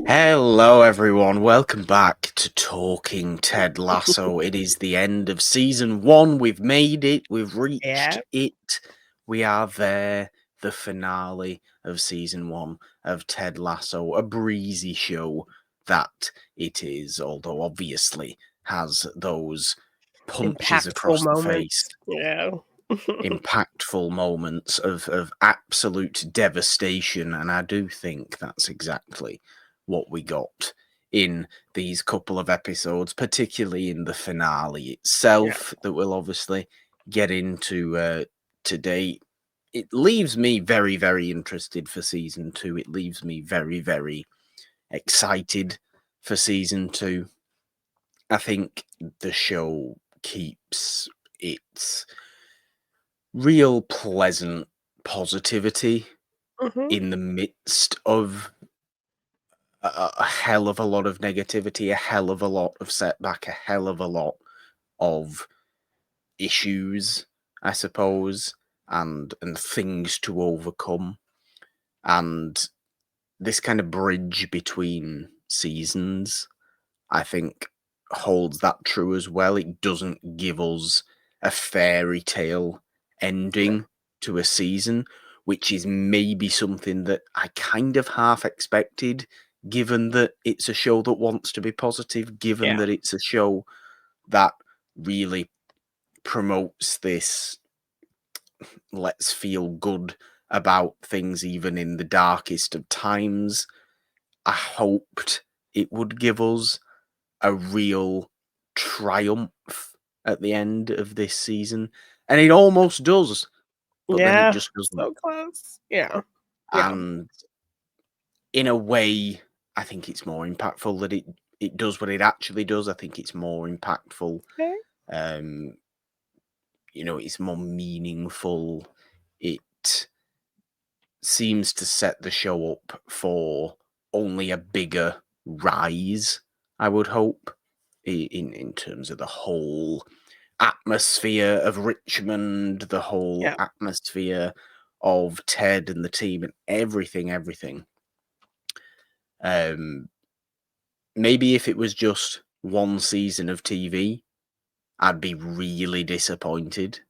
Hello, everyone. Welcome back to Talking Ted Lasso. It is the end of season 1. We've made it. We've reached Yeah. it. We are there. The finale of season 1 of Ted Lasso. A breezy show that it is, although obviously has those punches Impactful across the face. moments. Yeah. Impactful moments of absolute devastation, and I do think that's exactly what we got in these couple of episodes, particularly in the finale itself, that we'll obviously get into today. It leaves me very, very interested for season 2. It leaves me very, very excited for season 2. I think the show keeps its real pleasant positivity hmm in the midst of a hell of a lot of negativity, a hell of a lot of setback, a hell of a lot of issues, I suppose, and things to overcome. And this kind of bridge between seasons, I think, holds that true as well. It doesn't give us a fairy tale ending to a season, which is maybe something that I kind of half expected, given that it's a show that wants to be positive, given Yeah. that it's a show that really promotes this let's feel good about things even in the darkest of times. I hoped it would give us a real triumph at the end of this season, and it almost does, but then it Yeah. just doesn't. So close. Yeah. Yeah. And in a way, I think it's more impactful that it does what it actually does. I think it's more impactful. Okay. Um, it's more meaningful. It seems to set the show up for only a bigger rise, I would hope, in terms of the whole atmosphere of Richmond, the whole Yeah. atmosphere of Ted and the team and everything. Um, maybe if it was just one season of TV, I'd be really disappointed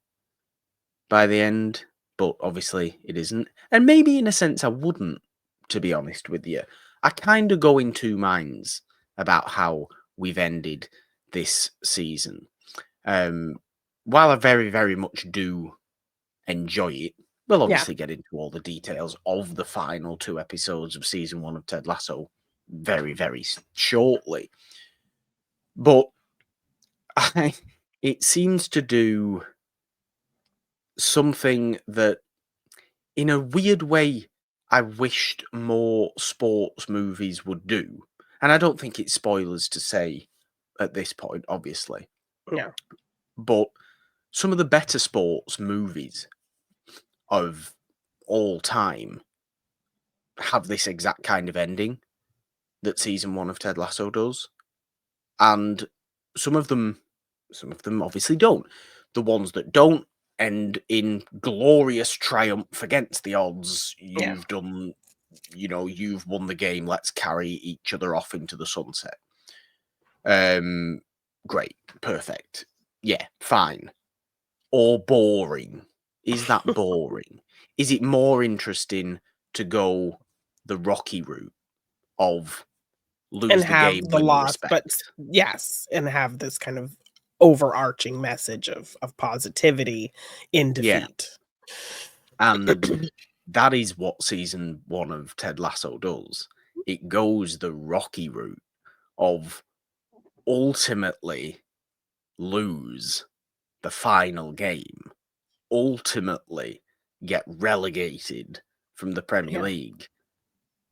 by the end, but obviously it isn't. And maybe in a sense I wouldn't, to be honest with you. I kind of go in two minds about how we've ended this season. Um, while I very, very much do enjoy it, we'll Yeah. obviously get into all the details of the final 2 episodes of season 1 of Ted Lasso very, very shortly. But it seems to do something that, in a weird way, I wished more sports movies would do. And I don't think it's spoilers to say at this point, obviously. Yeah. But some of the better sports movies of all time have this exact kind of ending that season 1 of Ted Lasso does. And some of them obviously don't. The ones that don't end in glorious triumph against the odds. Yeah. You've won the game. Let's carry each other off into the sunset. Great, perfect. Yeah, fine. Or boring. Is that boring? Is it more interesting to go the Rocky route of And lose the have game, the win the loss, respect? but yes, and have this kind of overarching message of positivity in Yeah, defeat. and that is what season 1 of Ted Lasso does. It goes the Rocky route of ultimately lose the final game, ultimately get relegated from the Premier Yeah. League,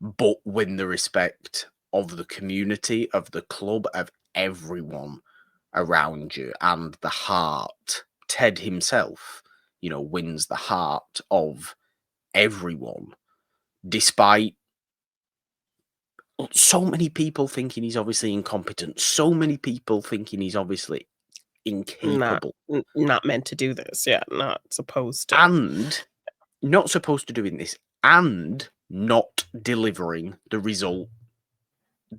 but win the respect of the community, of the club, of everyone around you, and the heart. Ted himself, wins the heart of everyone, despite so many people thinking he's obviously incompetent, so many people thinking he's obviously Not incapable, not meant to do this. Yeah. Not supposed to. and not supposed to doing this, and not delivering the result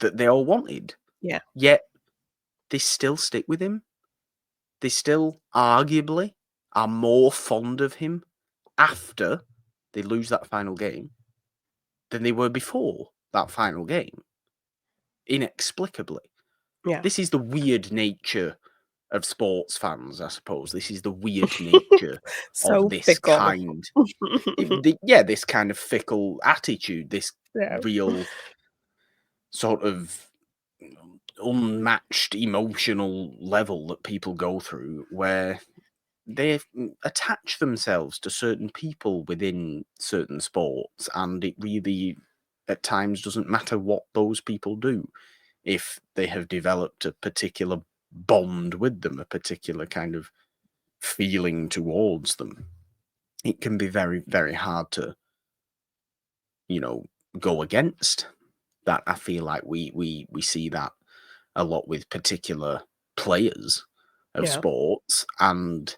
that they all wanted. Yeah. Yet they still stick with him. They still arguably are more fond of him after they lose that final game than they were before that final game. Inexplicably. Yeah. This is the weird nature of sports fans, I suppose. This is the weird nature of So this fickle. kind this kind of fickle attitude, this Yeah. real sort of unmatched emotional level that people go through where they attach themselves to certain people within certain sports, and it really at times doesn't matter what those people do if they have developed a particular bond with them, a particular kind of feeling towards them. It can be very, very hard to, go against that. I feel like we see that a lot with particular players of Yeah. sports, and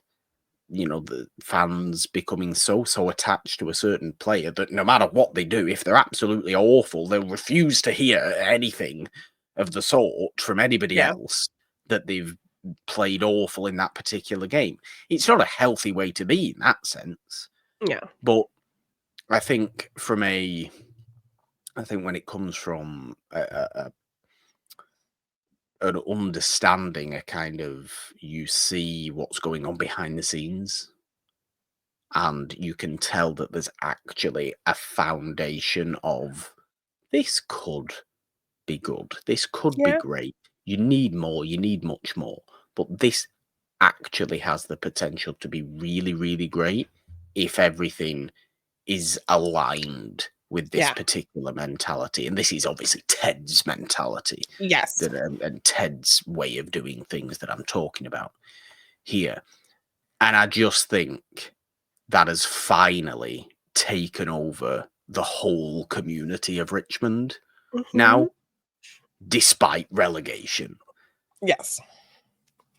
the fans becoming so attached to a certain player that no matter what they do, if they're absolutely awful, they'll refuse to hear anything of the sort from anybody Yeah. else that they've played awful in that particular game. It's not a healthy way to be in that sense. Yeah. But I think when it comes from an understanding, a kind of, you see what's going on behind the scenes, and you can tell that there's actually a foundation of, this could be good, this could be Yeah. great. You need more, you need much more, but this actually has the potential to be really, really great if everything is aligned with this Yeah. particular mentality. And this is obviously Ted's mentality, Yes. and Ted's way of doing things that I'm talking about here. And I just think that has finally taken over the whole community of Richmond Mhm. now, despite relegation. Yes.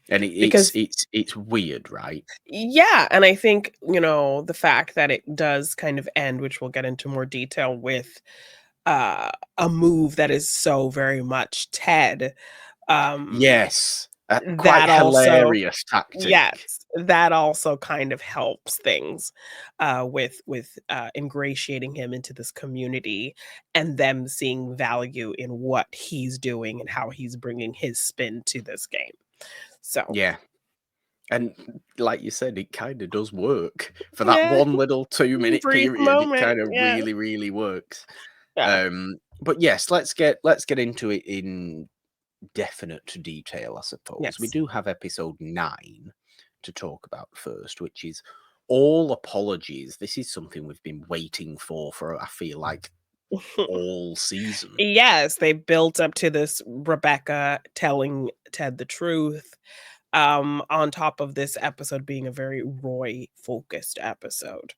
And Because it's weird, right? yeah, and I think, the fact that it does kind of end, which we'll get into more detail with, a move that is so very much Ted, um, Yes, a quite that also hilarious tactic. yes, that also kind of helps things, with ingratiating him into this community and them seeing value in what he's doing and how he's bringing his spin to this game. So, Yeah. And like you said, it kind of does work for that yeah, one little 2 minute brief period. It moment, kind of yeah, really, really works. yeah, But yes, let's get into it in definite detail, I suppose. We yes. do have episode 9 to talk about first, which is all apologies. This is something we've been waiting for I feel like all season. Yes, they built up to this Rebecca telling Ted the truth, on top of this episode being a very Roy-focused episode.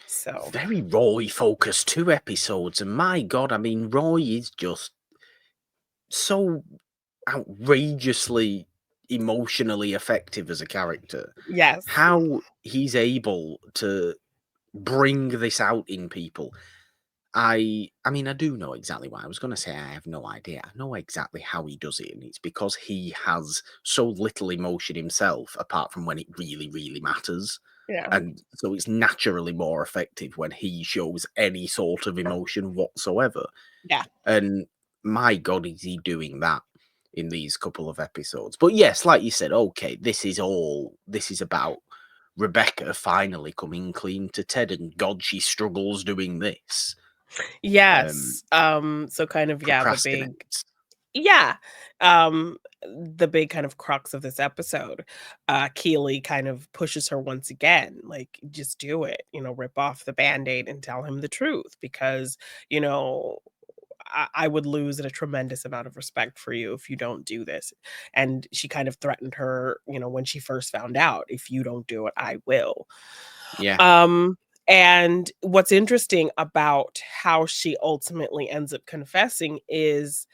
So, Very Roy focused 2 episodes, and my God, I mean, Roy is just so outrageously emotionally effective as a character. yes. How he's able to bring this out in people. I mean, I do know exactly why. I was going to say I have no idea. I know exactly how he does it, and it's because he has so little emotion himself, apart from when it really, really matters. Yeah. And so it's naturally more effective when he shows any sort of emotion whatsoever. Yeah. And my God, is he doing that in these couple of episodes? But yes, like you said, okay, this is about Rebecca finally coming clean to Ted, and God, she struggles doing this. Um, Yes. So kind of, yeah, procrastinates. yeah, um, the big kind of crux of this episode, Keely kind of pushes her once again, like, "Just do it, rip off the Band-Aid and tell him the truth because, you know, I would lose a tremendous amount of respect for you if you don't do this." And she kind of threatened her, when she first found out, "If you don't do it, I will." Yeah, Um, and what's interesting about how she ultimately ends up confessing is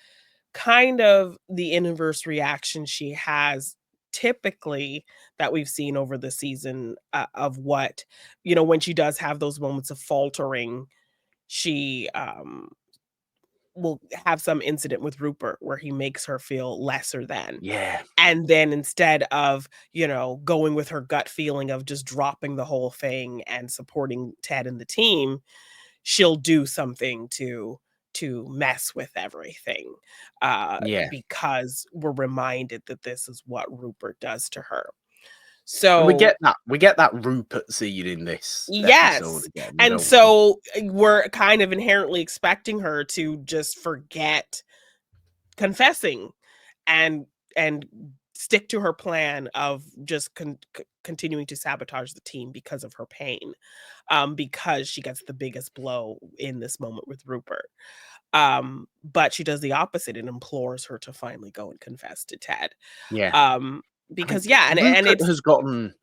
kind of the inverse reaction she has typically that we've seen over the season, of what when she does have those moments of faltering, she will have some incident with Rupert where he makes her feel lesser than. Yeah. And then instead of, going with her gut feeling of just dropping the whole thing and supporting Ted and the team, she'll do something to mess with everything, Yeah. because we're reminded that this is what Rupert does to her. And we So get that Rupert scene in this episode yes, again, and don't we? so, we're kind of inherently expecting her to just forget confessing and and stick to her plan of just continuing to sabotage the team because of her pain, because she gets the biggest blow in this moment with Rupert. But she does the opposite and implores her to finally go and confess to Ted. Yeah. Um, I mean, because yeah, and Rupert it's has gotten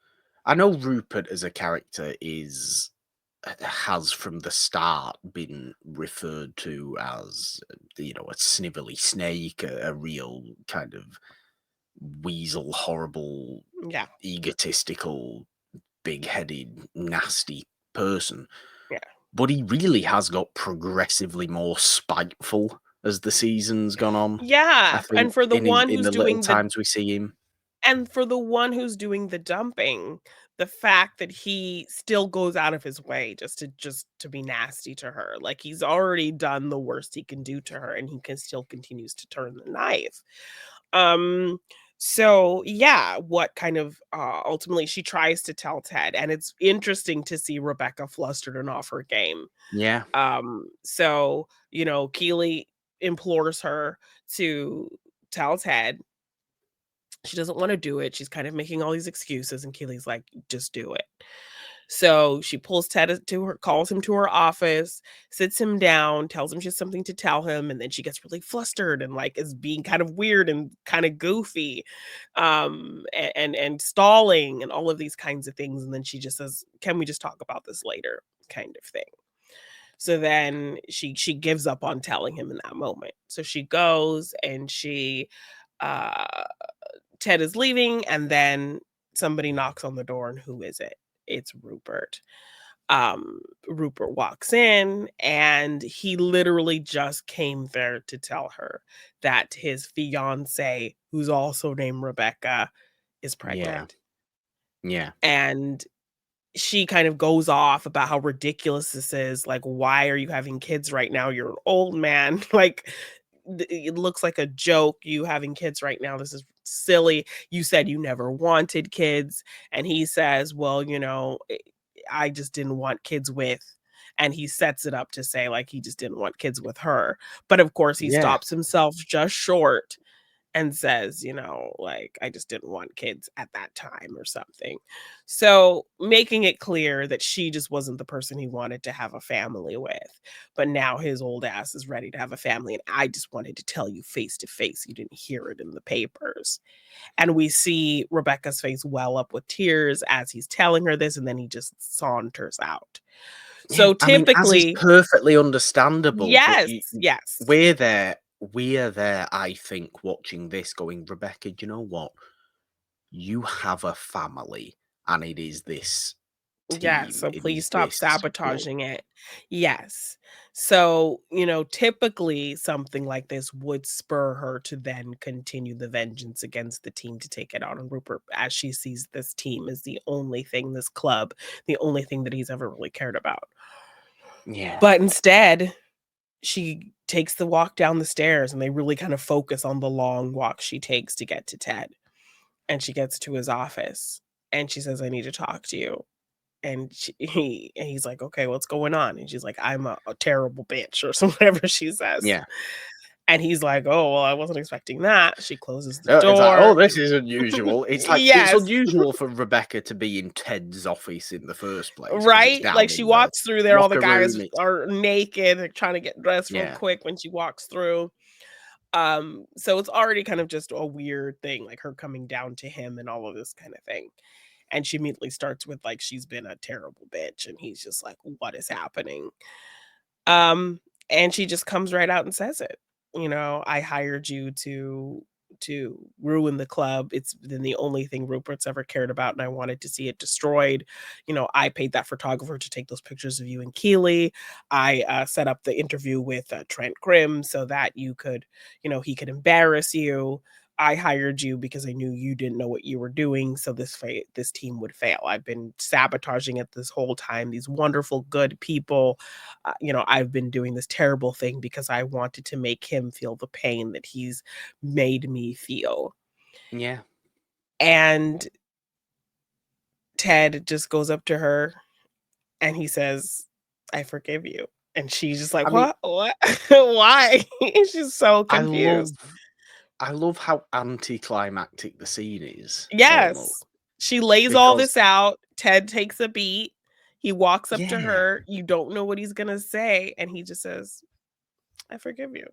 I know Rupert as a character has from the start been referred to as, a snivelly snake, a real kind of weasel, horrible, yeah, egotistical, big-headed, nasty person. yeah. But he really has got progressively more spiteful as the season's gone on. I Yeah, think in the little times we see him. and for the one who's doing the dumping, the fact that he still goes out of his way just to be nasty to her, like, he's already done the worst he can do to her, and he can still continues to turn the knife. Um, so, yeah, what kind of, ultimately, she tries to tell Ted, and it's interesting to see Rebecca flustered and off her game. Yeah, So, Keely implores her to tell Ted. She doesn't wanna do it, she's kind of making all these excuses, and Keely's like, "Just do it." So, she pulls Ted to her calls him to her office, sits him down, tells him she has something to tell him, and then she gets really flustered and, like, is being kind of weird and kinda goofy, and stalling and all of these kinds of things, and then she just says, "Can we just talk about this later?" kind of thing. So then she gives up on telling him in that moment. So she goes and uh Ted is leaving, and then somebody knocks on the door, and who is it? It's Rupert. Rupert walks in, and he literally just came there to tell her that his fiance, who's also named Rebecca, is yeah, pregnant. yeah, And she kind of goes off about how ridiculous this is. Like, why are you having kids right now? You're an old man. Like, it looks like a joke, you having kids right now. This is silly. You said you never wanted kids. And he says, well, I just didn't want kids with. And he sets it up to say, like, he just didn't want kids with her. But of course, he yeah, stops himself just short and says, like, I just didn't want kids at that time or something. So making it clear that she just wasn't the person he wanted to have a family with. But now his old ass is ready to have a family. And I just wanted to tell you face to face. You didn't hear it in the papers. And we see Rebecca's face well up with tears as he's telling her this, and then he just saunters out. yeah. So I mean, as is typically, perfectly understandable, but yes, yes, we're there. I think watching this, going, Rebecca, do you know what? You have a family, and it is this yes, team. so It please is stop this club. sabotaging it. Yes. So, typically something like this would spur her to then continue the vengeance against the team to take it out on Rupert as she sees this team as the only thing, this club, the only thing that he's ever really cared about. Yeah, But instead, she takes the walk down the stairs and they really kind of focus on the long walk she takes to get to Ted. And she gets to his office and she says, I need to talk to you. And he's like, "Okay, what's going on?" And she's like, "I'm a terrible bitch," or some whatever she says. yeah. And he's like, "Oh, well, I wasn't expecting that." She closes the It's like, oh, door. this is unusual. It's like it's Yes, unusual for Rebecca to be in Ted's office in the first place because it's right? Like, down she in the walks through there, all the locker guys room. It's are naked, they're trying to get dressed real yeah, quick when she walks through. So it's already kind of just a weird thing, like her coming down to him and all of this kind of thing. And she immediately starts with, like, she's been a terrible bitch, and he's just like, "What is happening?" Um, and she just comes right out and says it. "I hired you to ruin the club. It's been the only thing Rupert's ever cared about, and I wanted to see it destroyed. I paid that photographer to take those pictures of you and Keely. I set up the interview with Trent Grimm so that he could embarrass you. I hired you because I knew you didn't know what you were doing, so this team would fail. I've been sabotaging it this whole time. These wonderful, good people, I've been doing this terrible thing because I wanted to make him feel the pain that he's made me feel. Yeah. And Ted just goes up to her and he says, "I forgive you." And she's just like, I mean, "What? What? Why?" She's so I love confused. I love how anticlimactic the scene is, almost, Yes. She lays all because this out. Ted takes a beat. He walks up to yeah, her. You don't know what he's gonna say, and he just says, "I forgive you."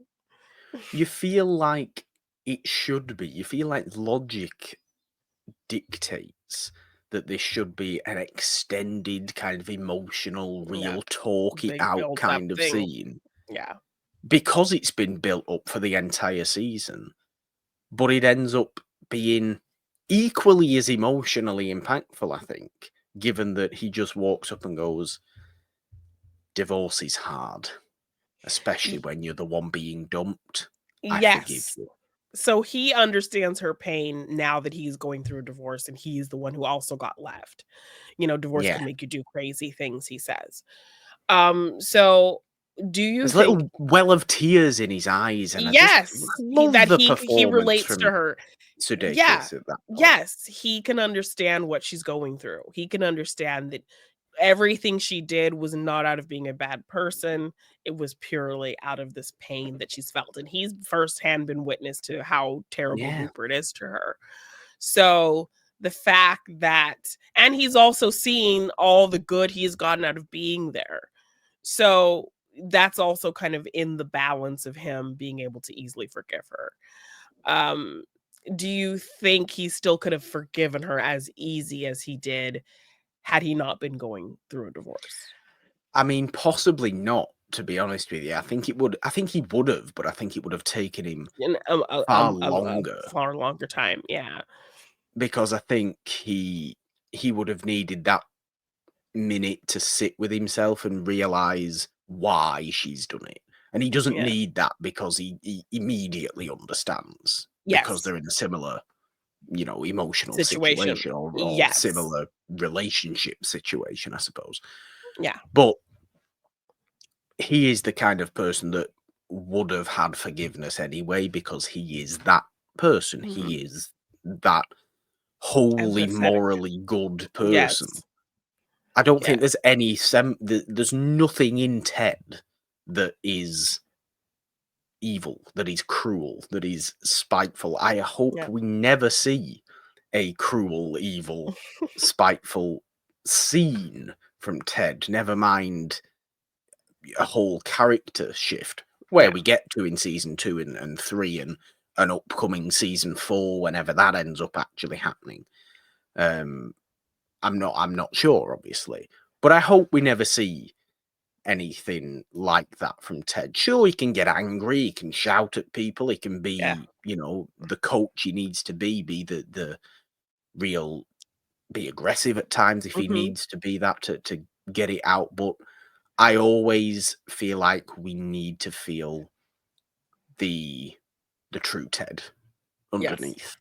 you feel like it should be. You feel like logic dictates that this should be an extended kind of emotional, Yeah, real talk it big out built up kind of thing. scene Yeah. because it's been built up for the entire season, but it ends up being equally as emotionally impactful, I think, given that he just walks up and goes, "Divorce is hard, especially Y when you're the one being dumped. I forgive yes. you." So he understands her pain now that he's going through a divorce and he's the one who also got left. Divorce Yeah. can make you do crazy things, he says. So do you There's a think little well of tears in his eyes, and I yes, love the he performance relates to from her. Yeah. Sudeikis at that point. Yes, he can understand what she's going through. He can understand that everything she did was not out of being a bad person. It was purely out of this pain that she's felt. And he's firsthand been witness to how terrible Yeah. Rupert is to her. So the fact that, and he's also seen all the good he's gotten out of being there. So that's also kind of in the balance of him being able to easily forgive her. Um, do you think he still could have forgiven her as easy as he did had he not been going through a divorce? I mean, possibly not, to be honest with you. I think he would have, but I think it would have taken him In far a longer far longer time, yeah. because I think he would have needed that minute to sit with himself and realize why she's done it. And he doesn't Yeah. need that because he immediately understands because Yes. they're in a similar, emotional Situation. situation or Yes. similar relationship situation, I suppose. Yeah. But he is the kind of person that would have had forgiveness anyway because he is that person. Mhm. He is that wholly Empathetic. morally good person. Yes. I don't think Yes. there's there's nothing in Ted that is evil, that is cruel, that is spiteful. I hope Yeah. we never see a cruel, evil, spiteful scene from Ted. Never mind a whole character shift where Yeah. we get to in season 2 and 3 and an upcoming season 4 whenever that ends up actually happening. Um, I'm not sure, obviously, but I hope we never see anything like that from Ted. Sure, he can get angry, he can shout at people, he can Yeah. be, the coach he needs to be the real, be aggressive at times if he Mhm. needs to be that to get it out. But I always feel like we need to feel the the true Ted Yes. underneath.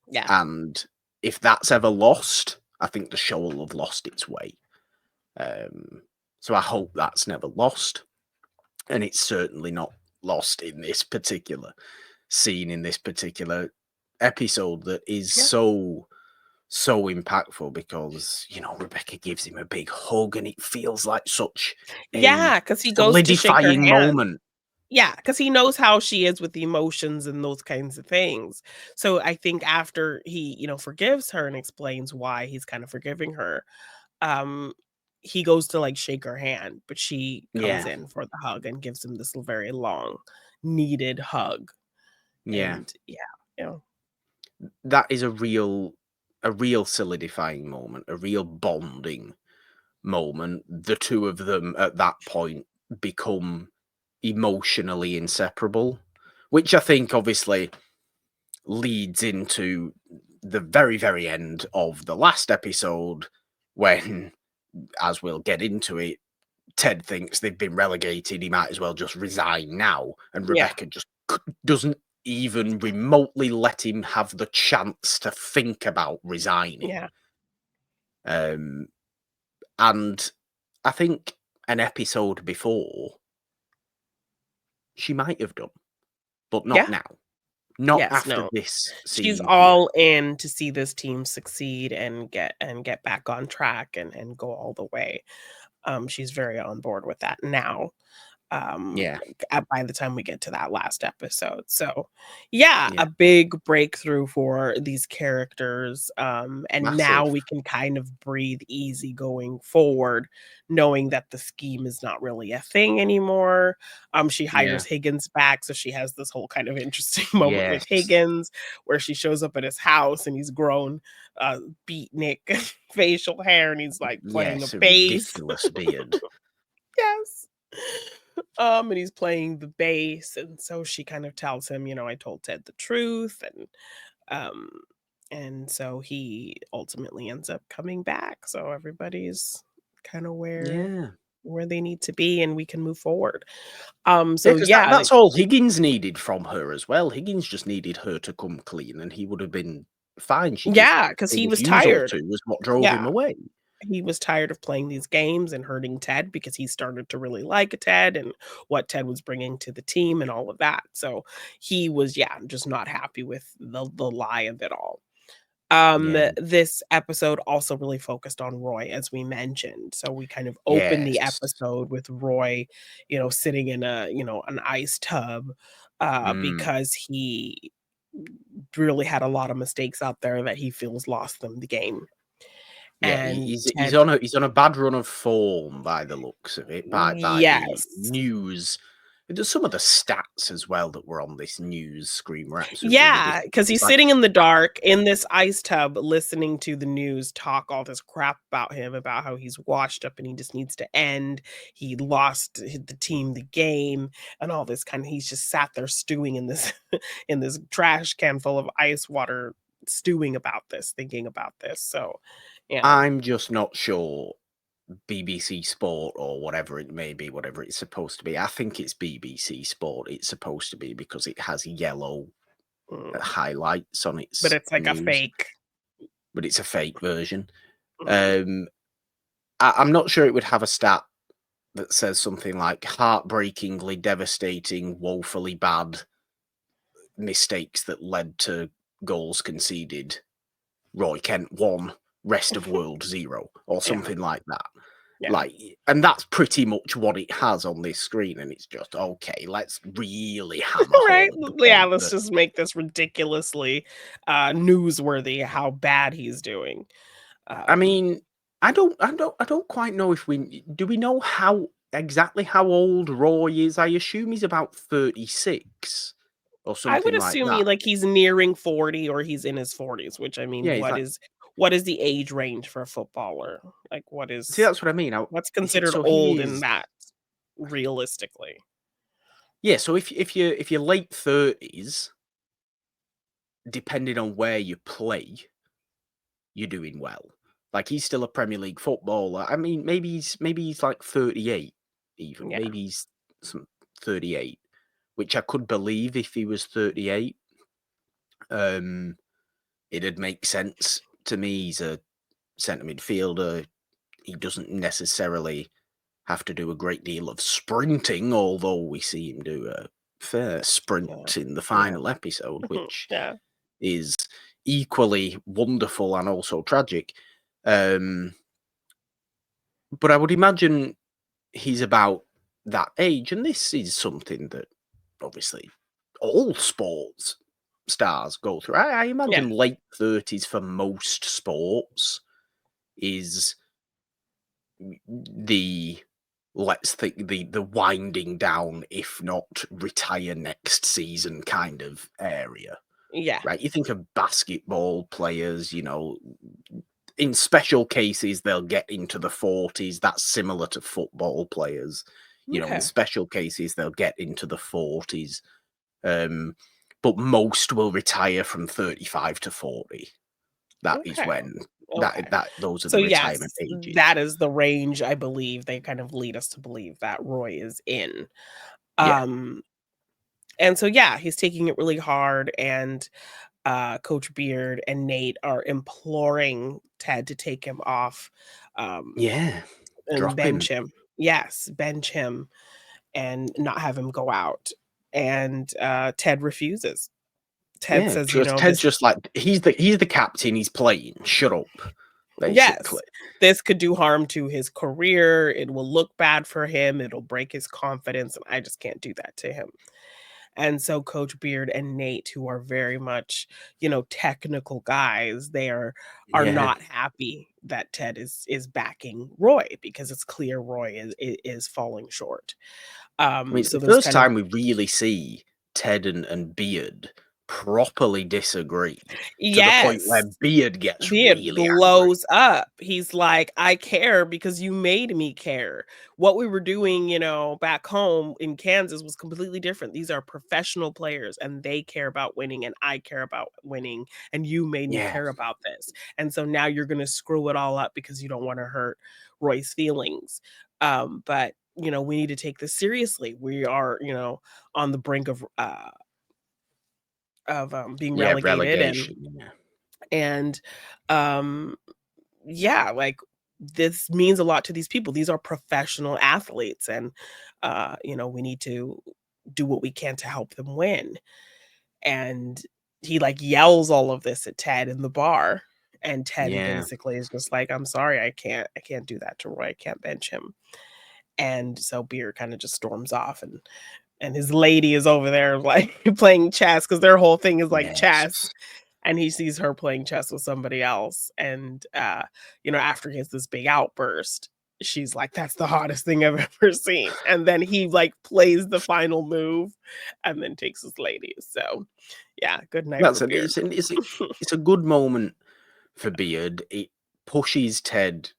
Yeah. And if that's ever lost, I think the show will have lost its way. Um, so I hope that's never lost. And it's certainly not lost in this particular scene, in this particular episode that is Yeah. so impactful because Rebecca gives him a big hug and it feels like such a Yeah, because he goes to shake her solidifying hand. moment. Yeah, because he knows how she is with the emotions and those kinds of things. So I think after he, forgives her and explains why he's kind of forgiving her, um, he goes to, like, shake her hand, but she comes Yeah, in for the hug and gives him this very long, needed hug, yeah. and yeah, you know That is a real solidifying moment, a real bonding moment. The two of them at that point become emotionally inseparable, which I think obviously leads into the very, very end of the last episode when, as we'll get into it, Ted thinks they've been relegated. He might as well just resign now. And Yeah. Rebecca just doesn't even remotely let him have the chance to think about resigning. Yeah. And I think an episode before, she might have done, but not Yeah. now. Not Yes, after no. this She's scene here. all in to see this team succeed and get back on track and go all the way. She's very on board with that now. Yeah, By the time we get to that last episode. So, yeah, yeah, a big breakthrough for these characters. And now massive. we can kind of breathe easy going forward, knowing that the scheme is not really a thing anymore. She Yeah, hires Higgins back, so she has this whole kind of interesting moment with yes, Higgins where she shows up at his house and he's grown beatnik facial hair and he's like playing a yes, a bass. ridiculous beard. Yes. And he's playing the bass, and so she kind of tells him, "I told Ted the truth," um, and so he ultimately ends up coming back. So everybody's kind of Yeah. where they need to be, and we can move forward. Yeah, So because yeah, that's all Higgins needed from her as well. Higgins just needed her to come clean, and he would have been fine. She just yeah, because a he was refusal tired. to was what drove him Yeah. away. He was tired of playing these games and hurting Ted because he started to really like Ted and what Ted was bringing to the team and all of that. So he was, yeah, just not happy with the lie of it all. Yeah. This episode also really focused on Roy, as we mentioned. So we kind of opened the Yes. episode with Roy, sitting in an ice tub, Mm. because he really had a lot of mistakes out there that he feels lost them the game. Yeah, And he's Ted, on a bad run of form by the looks of it, by the yes. news. There's some of the stats as well that were on this news screen were absolutely Yeah, ridiculous. because It's he's like, sitting in the dark in this ice tub listening to the news talk all this crap about him, about how he's washed up and he just needs to end. He lost the team the game and all this he's just sat there stewing in this in this trash can full of ice water, stewing about this, thinking about this. So, yeah. I'm just not sure BBC Sport or whatever it may be, whatever it's supposed to be. I think it's BBC Sport. It's supposed to be because it has yellow Mm, highlights on but its it's like a news, fake. but it's a fake version. Mm, Um, I'm not sure it would have a stat that says something like heartbreakingly devastating, woefully bad mistakes that led to goals conceded. Roy Kent 1, rest of world 0, or yeah, something like that. yeah. Like, and that's pretty much what it has on this screen, and it's just okay. Let's really hammer Right? home the Yeah, point let's that just make this ridiculously, newsworthy how bad he's doing. I Um, mean, I don't quite know if we know how exactly how old Roy is. I assume he's about 36 or I would something like assume that. he's nearing 40 or he's in his 40s, which I mean, Yeah, he's like, what is the age range for a footballer? Like, see, that's what I mean. what's considered So old he in is, that realistically? yeah. So if you're late 30s, depending on where you play, you're doing well. Like he's still a Premier League footballer. I mean, maybe he's like 38 even. Yeah, Maybe he's some 38, which I could believe if he was 38. Um, it'd make sense to me. He's a centre midfielder. He doesn't necessarily have to do a great deal of sprinting, although we see him do a fair yeah, sprint in the yeah, final episode, which yeah, is equally wonderful and also tragic. Um, but I would imagine he's about that age, and this is something that obviously all sports stars go through. I yeah, imagine late 30s for most sports is the let's think the winding down, if not retire next season kind of area. yeah, Right? You think of basketball players, in special cases, they'll get into the 40s. That's similar to football players. In okay, special cases, they'll get into the 40s. Um, but most will retire from 35 to 40. That is Okay. when Okay. those are So, the retirement yes, ages. that is the range I believe they kind of lead us to believe that Roy is in. Yeah. Um, and so, yeah, he's taking it really hard, and, Coach Beard and Nate are imploring Ted to take him off, um, Yeah. and Drop him. bench him. Yes, bench him and not have him go out, and, Ted refuses. Ted Yeah, says, just Ted's "This." just like, he's the captain, he's playing, shut up, Yes, basically. this could do harm to his career, it will look bad for him, it'll break his confidence, and I just can't do that to him. And so Coach Beard and Nate, who are very much, technical guys, they are Yeah. not happy that Ted is backing Roy because it's clear Roy is falling short. I mean, it's So the there's first kind of. time we really see Ted and Beard properly disagree, to the point where Yes. Beard gets Beard really angry. blows up. He's like, "I care because you made me care. What we were doing, back home in Kansas was completely different. These are professional players and they care about winning and I care about winning and you made me Yeah, care about this. And so now you're going to screw it all up because you don't want to hurt Roy's feelings. But we need to take this seriously. We are, on the brink of being yeah, relegated relegation, yeah. and um yeah, like, this means a lot to these people. These are professional athletes, and, we need to do what we can to help them win. And he, like, yells all of this at Ted in the bar, and Ted Yeah, basically is just like, "I'm sorry, I can't do that to Roy, I can't bench him." And so Beer kinda just storms off, and his lady is over there, like, playing chess because their whole thing is, like, chess, yes. and he sees her playing chess with somebody else, and, after he has this big outburst, she's like, "That's the hottest thing I've ever seen," and then he, like, plays the final move and then takes his lady, so, yeah, good night for That's it. Beard. It's a good moment for Beard. It pushes Ted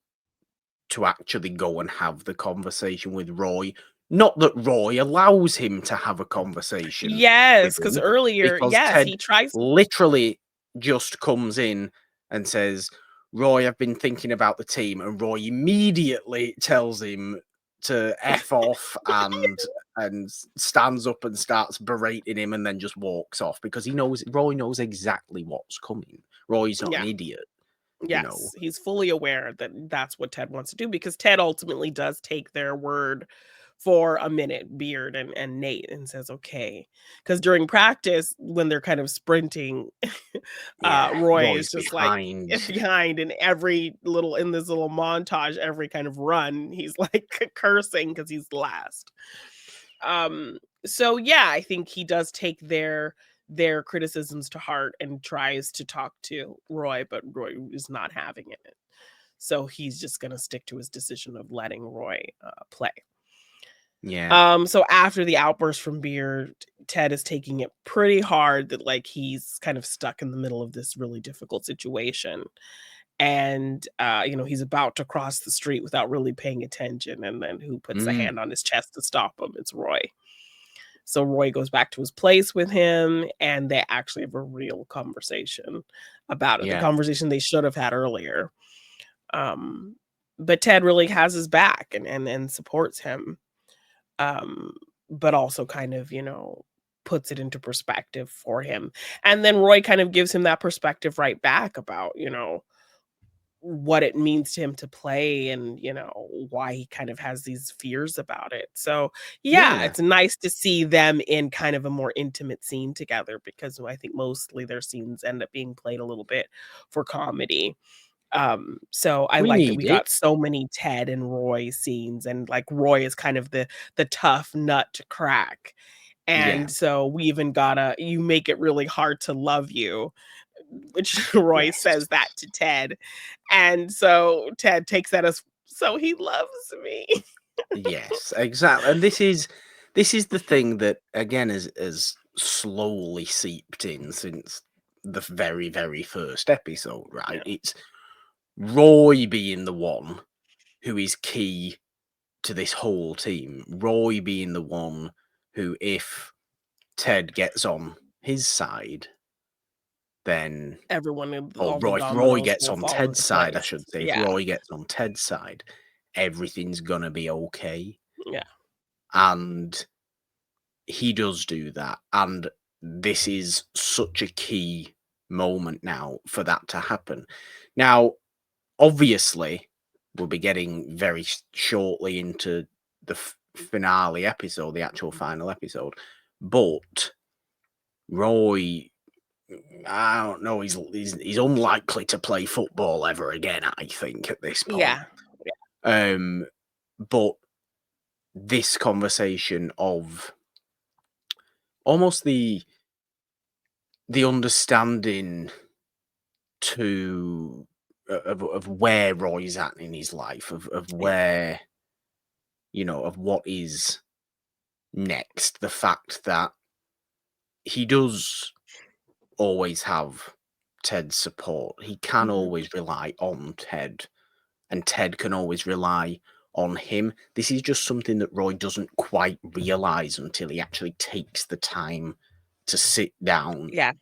to actually go and have the conversation with Roy. Not that Roy allows him to have a conversation with Yes, because him, earlier because yes, Ted he tries. literally just comes in and says, "Roy, I've been thinking about the team," and Roy immediately tells him to F off, and stands up and starts berating him, and then just walks off because Roy knows exactly what's coming. Roy's not an Yeah. idiot, you know. Yes, he's fully aware that that's what Ted wants to do because Ted ultimately does take their word for a minute, Beard and Nate, and says, "Okay." Because during practice, when they're kind of sprinting, Yeah, Roy is Roy's just like behind. behind in this little montage, every kind of run, he's like cursing because he's last. Um, so yeah, I think he does take their criticisms to heart and tries to talk to Roy, but Roy is not having it. So he's just gonna stick to his decision of letting Roy play. Yeah. So after the outburst from Beard, Ted is taking it pretty hard that like he's kind of stuck in the middle of this really difficult situation. And he's about to cross the street without really paying attention. And then who puts a Mm, hand on his chest to stop him? It's Roy. So Roy goes back to his place with him, and they actually have a real conversation about it, the yeah. conversation they should have had earlier. Um, but Ted really has his back and supports him, um, but also kind of, puts it into perspective for him. And then Roy kind of gives him that perspective right back about, what it means to him to play and, why he kind of has these fears about it. So, yeah, Yeah. it's nice to see them in kind of a more intimate scene together because I think mostly their scenes end up being played a little bit for comedy. So I We like that need we it. got so many Ted and Roy scenes and like Roy is kind of the tough nut to crack. Yeah. And so we even got a you make it really hard to love you, which Roy Yes. says that to Ted. And so Ted takes that as, "So he loves me." Yes, exactly. And this is the thing that again is slowly seeped in since the very, very first episode, right? Yeah, It's Roy being the one who is key to this whole team. Roy being the one who, if Ted gets on his side, then or all the Roy dominoes gets will on fall Ted's into side, I place. should say. If Yeah, Roy gets on Ted's side, everything's gonna be okay. yeah, And he does do that. And this is such a key moment now for that to happen. Now, obviously, we'll be getting very shortly into the finale episode, the actual final episode. But Roy, I don't know, he's unlikely to play football ever again, I think, at this point. yeah, But this conversation of almost the understanding to of where Roy's at in his life, of yeah. where, of what is next. The fact that he does always have Ted's support. He can Mhm. always rely on Ted, and Ted can always rely on him. This is just something that Roy doesn't quite realize until he actually takes the time to sit down Yeah,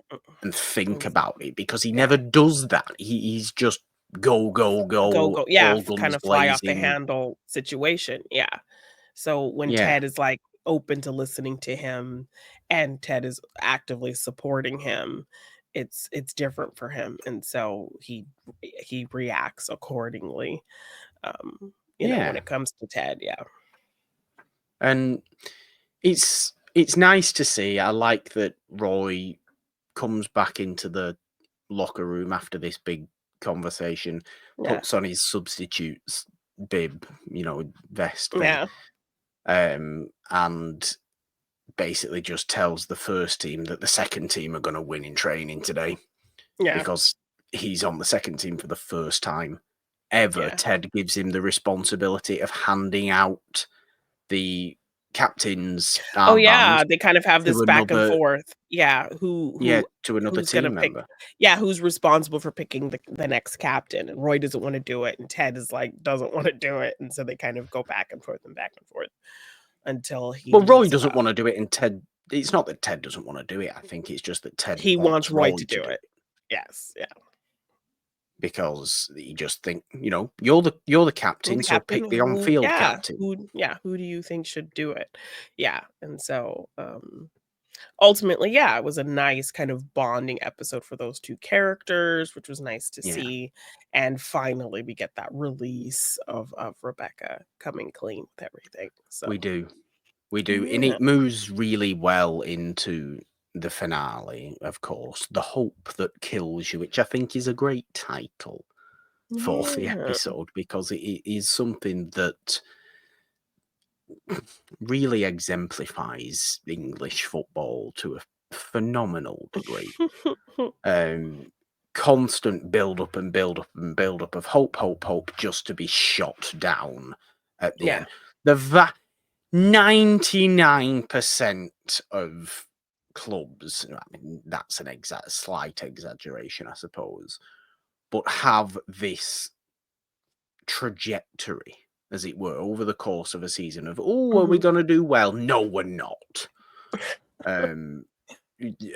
and think ex about it, because he yeah. never does that. He's just go, go, Go, go, go yeah, all kind guns of fly off the blazing. handle situation, yeah. So when Yeah, Ted is, like, open to listening to him and Ted is actively supporting him, it's different for him, and so he reacts accordingly, when yeah. it comes to Ted, yeah. And it's nice to see. I like that Roy comes back into the locker room after this big conversation, Yeah, puts on his substitutes bib, vest thing, yeah, and basically just tells the first team that the second team are going to win in training today, yeah, because he's on the second team for the first time ever. yeah. Ted gives him the responsibility of handing out the captain's Oh, armband yeah, they kind of have this to back and another, forth. Yeah, who yeah, who to another who's gonna team pick member. yeah, who's responsible for picking the next captain, and Roy doesn't wanna do it, and Ted is like, doesn't wanna do it, and so they kind of go back and forth until Well, Roy doesn't want to do it, and Ted. It's not that Ted doesn't want to do it. I think it's just that Ted he wants wants Roy Roy to to do do it. it, Yes, yeah. because he just think, you're the And captain, the so captain pick the on-field captain. who do you think should do it? Yeah, and so, ultimately, yeah, it was a nice kind of bonding episode for those 2 characters, which was nice to Yeah, see, and finally, we get that release of Rebecca coming clean with everything, so we do. We do. And yeah. it moves really well into the finale, of course. The Hope That Kills You, which I think is a great title for the Yeah. episode, because it is something that really exemplifies English football to a phenomenal degree. Um, Constant build up and build up and build up of hope, hope, hope, just to be shot down at the Yeah, end. The 99% of clubs, I mean, that's an slight exaggeration, I suppose, but have this trajectory, as it were, over the course of a season of, oh, are we mhm. going to do well? No, we're not. Um,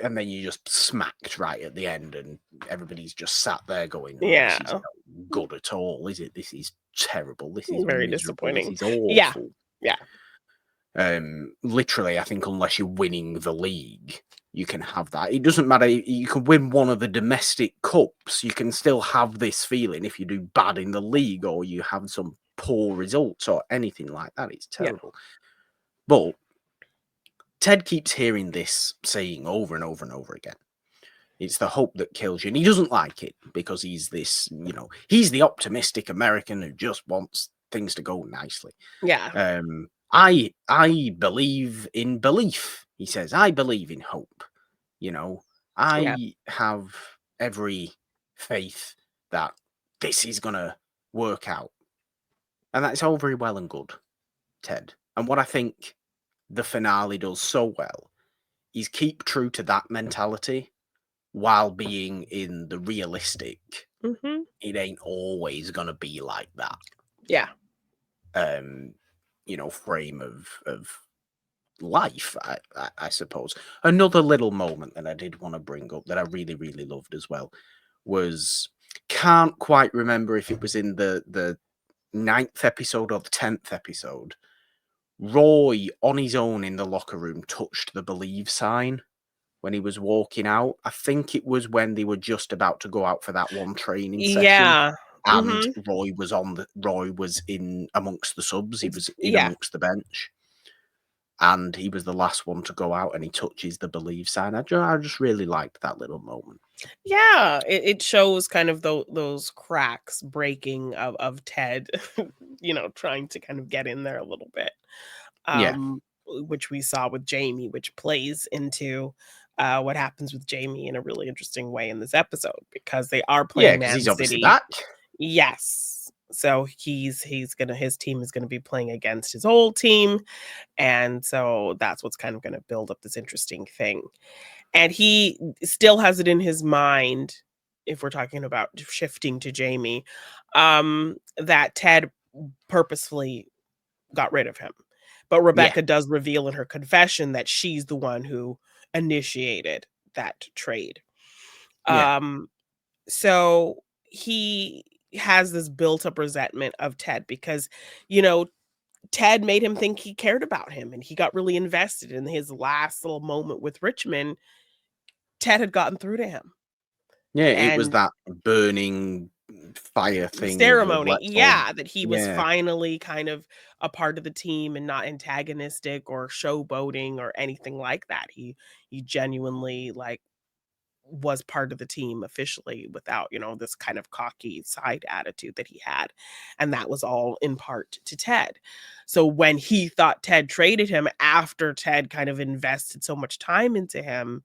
and then you just smacked right at the end, and everybody's just sat there going, oh, this is Yeah. not good at all, is it? This is terrible. This is Very miserable. This disappointing. is Yeah, awful. yeah, Literally, I think unless you're winning the league, you can have that. It doesn't matter. You can win one of the domestic cups. You can still have this feeling if you do bad in the league, or you have some poor results or anything like that. It's yeah, terrible. But Ted keeps hearing this saying over and over and over again. It's the hope that kills you. And he doesn't like it, because he's this, he's the optimistic American who just wants things to go nicely. yeah, I believe in belief. He says, I believe in hope. You know, yeah, I have every faith that this is gonna work out. And that's all very well and good, Ted. And what I think the finale does so well is keep true to that mentality while being in the realistic. mhm, It ain't always gonna be like that. yeah, Um, frame of life, I suppose. Another little moment that I did want to bring up that I really, really loved as well was, can't quite remember if it was in the 9th episode or the 10th episode. Roy, on his own in the locker room, touched the believe sign when he was walking out. I think it was when they were just about to go out for that one training session, Yeah. and Mhm. Roy was in amongst the subs. He was in Yeah. amongst the bench, and he was the last one to go out, and he touches the believe sign. I just really liked that little moment. Yeah, it shows kind of those cracks breaking of Ted, trying to kind of get in there a little bit, Yeah, which we saw with Jamie, which plays into what happens with Jamie in a really interesting way in this episode because they are yeah, playing because he's Man obviously City. back. Yes. So his team is gonna be playing against his old team, and so that's what's kind of gonna build up this interesting thing. And he still has it in his mind, if we're talking about shifting to Jamie, that Ted purposefully got rid of him. But Yeah, Rebecca does reveal in her confession that she's the one who initiated that trade. yeah, Um, so he has this built up resentment of Ted because, you know, Ted made him think he cared about him and he got really invested in his last little moment with Richmond. Ted had gotten through to him. yeah. It was And that burning fire the thing of ceremony, let's all. yeah, that he was Yeah, finally kind of a part of the team and not antagonistic or showboating or anything like that. He genuinely, like, was part of the team officially without, this kind of cocky side attitude that he had, and that was all in part to Ted. So when he thought Ted traded him after Ted kind of invested so much time into him,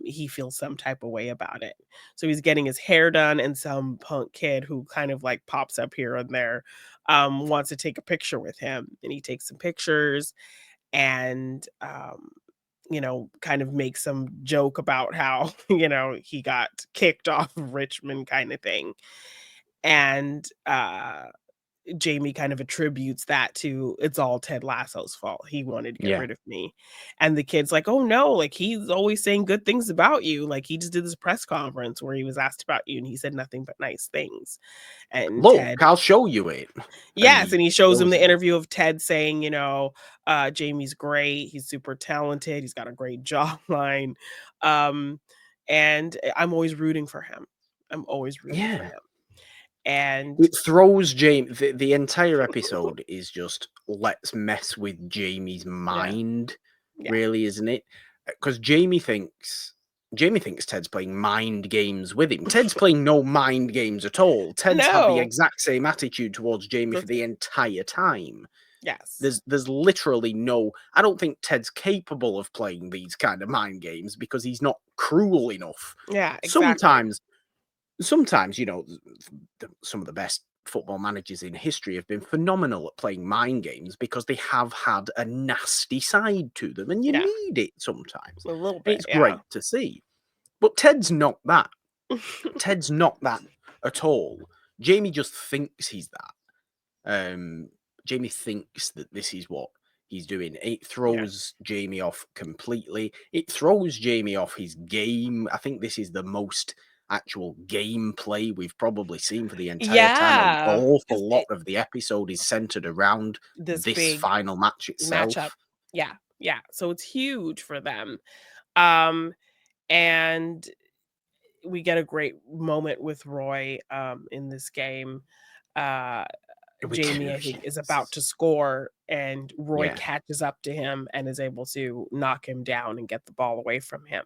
he feels some type of way about it. So he's getting his hair done, and some punk kid who kind of like pops up here and there wants to take a picture with him. And he takes some pictures and kind of makes some joke about how, he got kicked off of Richmond kind of thing. And Jamie kind of attributes that to it's all Ted Lasso's fault. He wanted to get yeah. rid of me. And the kid's like, "Oh no, like he's always saying good things about you. Like he just did this press conference where he was asked about you and he said nothing but nice things." And Look, Ted, I'll show you it, and yes, he and he shows him shows the him. interview of Ted saying, Jamie's great, he's super talented, he's got a great jawline. Um, and I'm always rooting for him. I'm always rooting for Yeah. him. And It throws Jamie. The entire episode is just let's mess with Jamie's yeah, mind, yeah. really, isn't it? Because Jamie thinks Ted's playing mind games with him. Ted's playing no mind games at all. Ted's had the No. exact same attitude towards Jamie for That's the it. entire time. Yes. There's literally no. I don't think Ted's capable of playing these kind of mind games because he's not cruel enough. Yeah, exactly. Sometimes, some of the best football managers in history have been phenomenal at playing mind games because they have had a nasty side to them, and you Yeah, need it sometimes. a little And bit, it's yeah. great to see. But Ted's not that. Ted's not that at all. Jamie just thinks he's that. Jamie thinks that this is what he's doing. It Yeah. throws Jamie off completely. It throws Jamie off his game. I think this is the most actual gameplay we've probably seen for the entire time. An Yeah, 'cause awful lot of the episode is centered around this this big final match matchup. itself. Yeah, yeah, so it's huge for them. Um, and we get a great moment with Roy, in this game. Uh, We do, Jamie, I think, is about yes. to score, and Roy Yeah. catches up to him and is able to knock him down and get the ball away from him,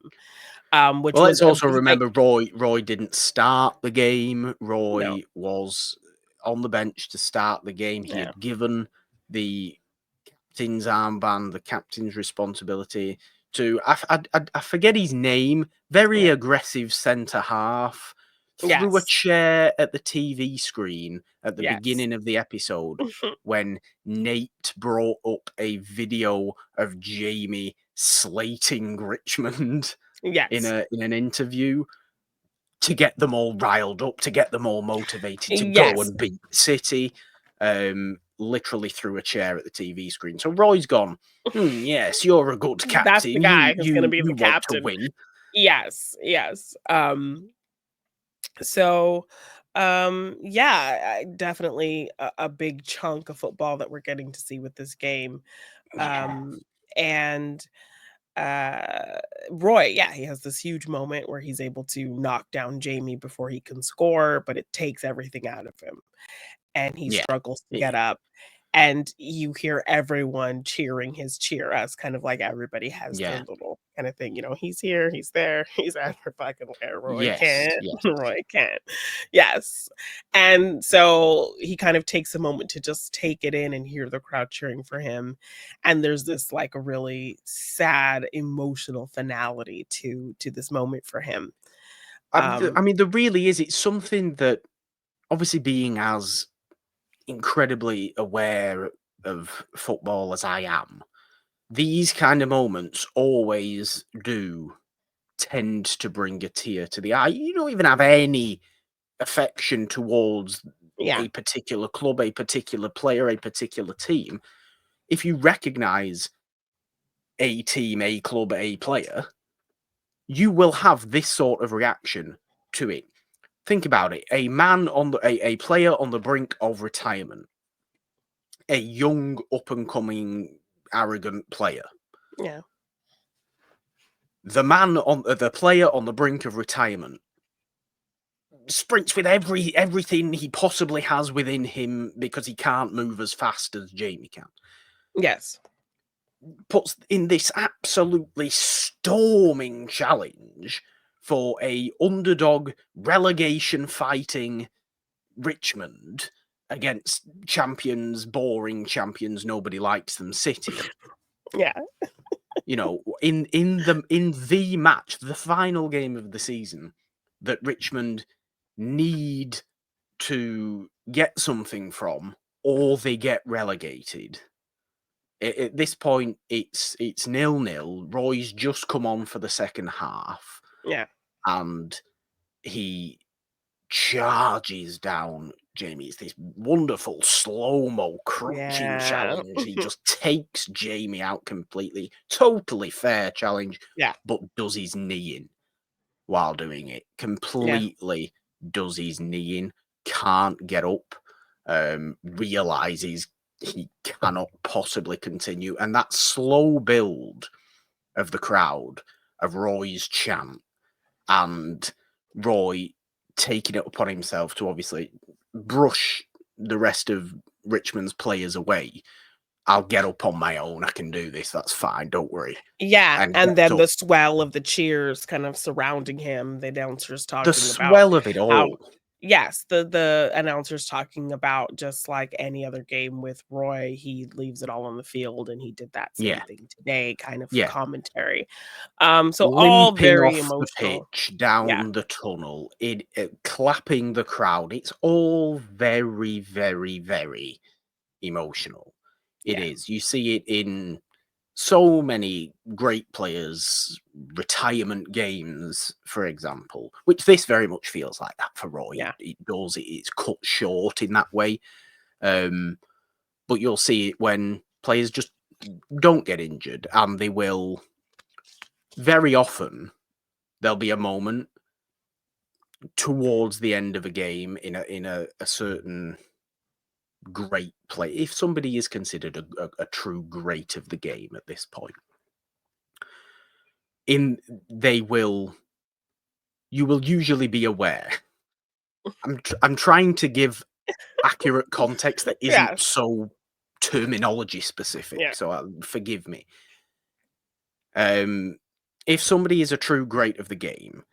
which Well, was let's a also big thing. remember Roy didn't start the game. No, Roy was on the bench to start the game. He yeah. had given the captain's armband, the captain's responsibility to I forget his name. Very Yeah. aggressive centre half. Threw a Yes. chair at the TV screen at the Yes. beginning of the episode when Nate brought up a video of Jamie slating Richmond in Yes. an interview to get them all riled up, to get them all motivated to go Yes. and beat City. literally threw a chair at the TV screen. So Roy's gone, yes, you're a good That's the captain. guy who's gonna You be the want to captain. win. Yes, yes. So, yeah, definitely a big chunk of football that we're getting to see with this game. Yeah. And uh Roy, yeah, he has this huge moment where he's able to knock down Jamie before he can score, but it takes everything out of him and he Yeah. struggles to get up. And you hear everyone cheering his cheer as kind of like everybody has their Yeah. little kind of thing, he's here, he's there, he's ever fucking where, Roy Yes. can't, Yes. Roy can't. Yes. And so he kind of takes a moment to just take it in and hear the crowd cheering for him. And there's this like a really sad, emotional finality to this moment for him. I mean, there really is. It's something that, obviously, being as incredibly aware of football as I am, these kind of moments always do tend to bring a tear to the eye. You don't even have any affection towards Yeah. a particular club, a particular player, a particular team. If you recognize a team, a club, a player, you will have this sort of reaction to it. Think about it. A player on the brink of retirement, a young, up and coming, arrogant player. Yeah. The player on the brink of retirement sprints with everything he possibly has within him because he can't move as fast as Jamie can. Yes. Puts in this absolutely storming challenge for a underdog relegation fighting Richmond against boring champions, nobody likes them City. Yeah. In the match, the final game of the season, that Richmond need to get something from, or they get relegated. At this point, it's 0-0. Roy's just come on for the second half, Yeah. and he charges down Jamie. It's this wonderful slow-mo crunching Yeah. challenge. He just takes Jamie out completely. Totally fair challenge, Yeah. but does his knee in while doing it. Yeah. Completely does his knee in. Can't get up. Realizes he cannot possibly continue. And that slow build of the crowd, of Roy's chant, and Roy taking it upon himself to obviously brush the rest of Richmond's players away. I'll get up on my own. I can do this. That's fine. Don't worry. Yeah, And and gets then up. the swell of the cheers kind of surrounding him, the announcers The talking about swell of it how all. yes, the announcers talking about just like any other game with Roy, he leaves it all on the field, and he did that same Yeah. thing today kind of Yeah. commentary. So all Limping very off the emotional. pitch, Yeah, down the tunnel, clapping the crowd. It's all very, very, very emotional. It yeah, is. You see it in so many great players' retirement games, for example, which this very much feels like that for Roy. yeah. It does. It's cut short in that way. But you'll see it when players just don't get injured, and they will very often. There'll be a moment towards the end of a game in a certain great play. If somebody is considered a true great of the game at this point, they will you will usually be aware. I'm trying to give accurate context that isn't Yes, so terminology specific, yeah, so forgive me. If somebody is a true great of the game,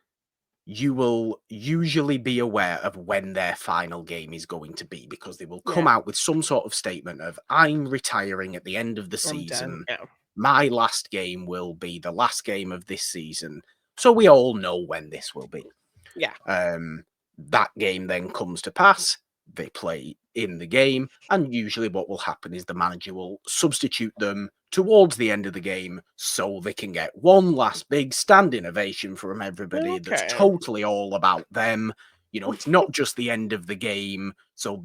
you will usually be aware of when their final game is going to be, because they will come yeah. out with some sort of statement of, I'm retiring at the end of the I'm done. season. Yeah, My last game will be the last game of this season. So we all know when this will be. yeah. That game then comes to pass. They play in the game, and usually what will happen is the manager will substitute them towards the end of the game so they can get one last big standing ovation from everybody that's Okay. totally all about them. It's not just the end of the game, so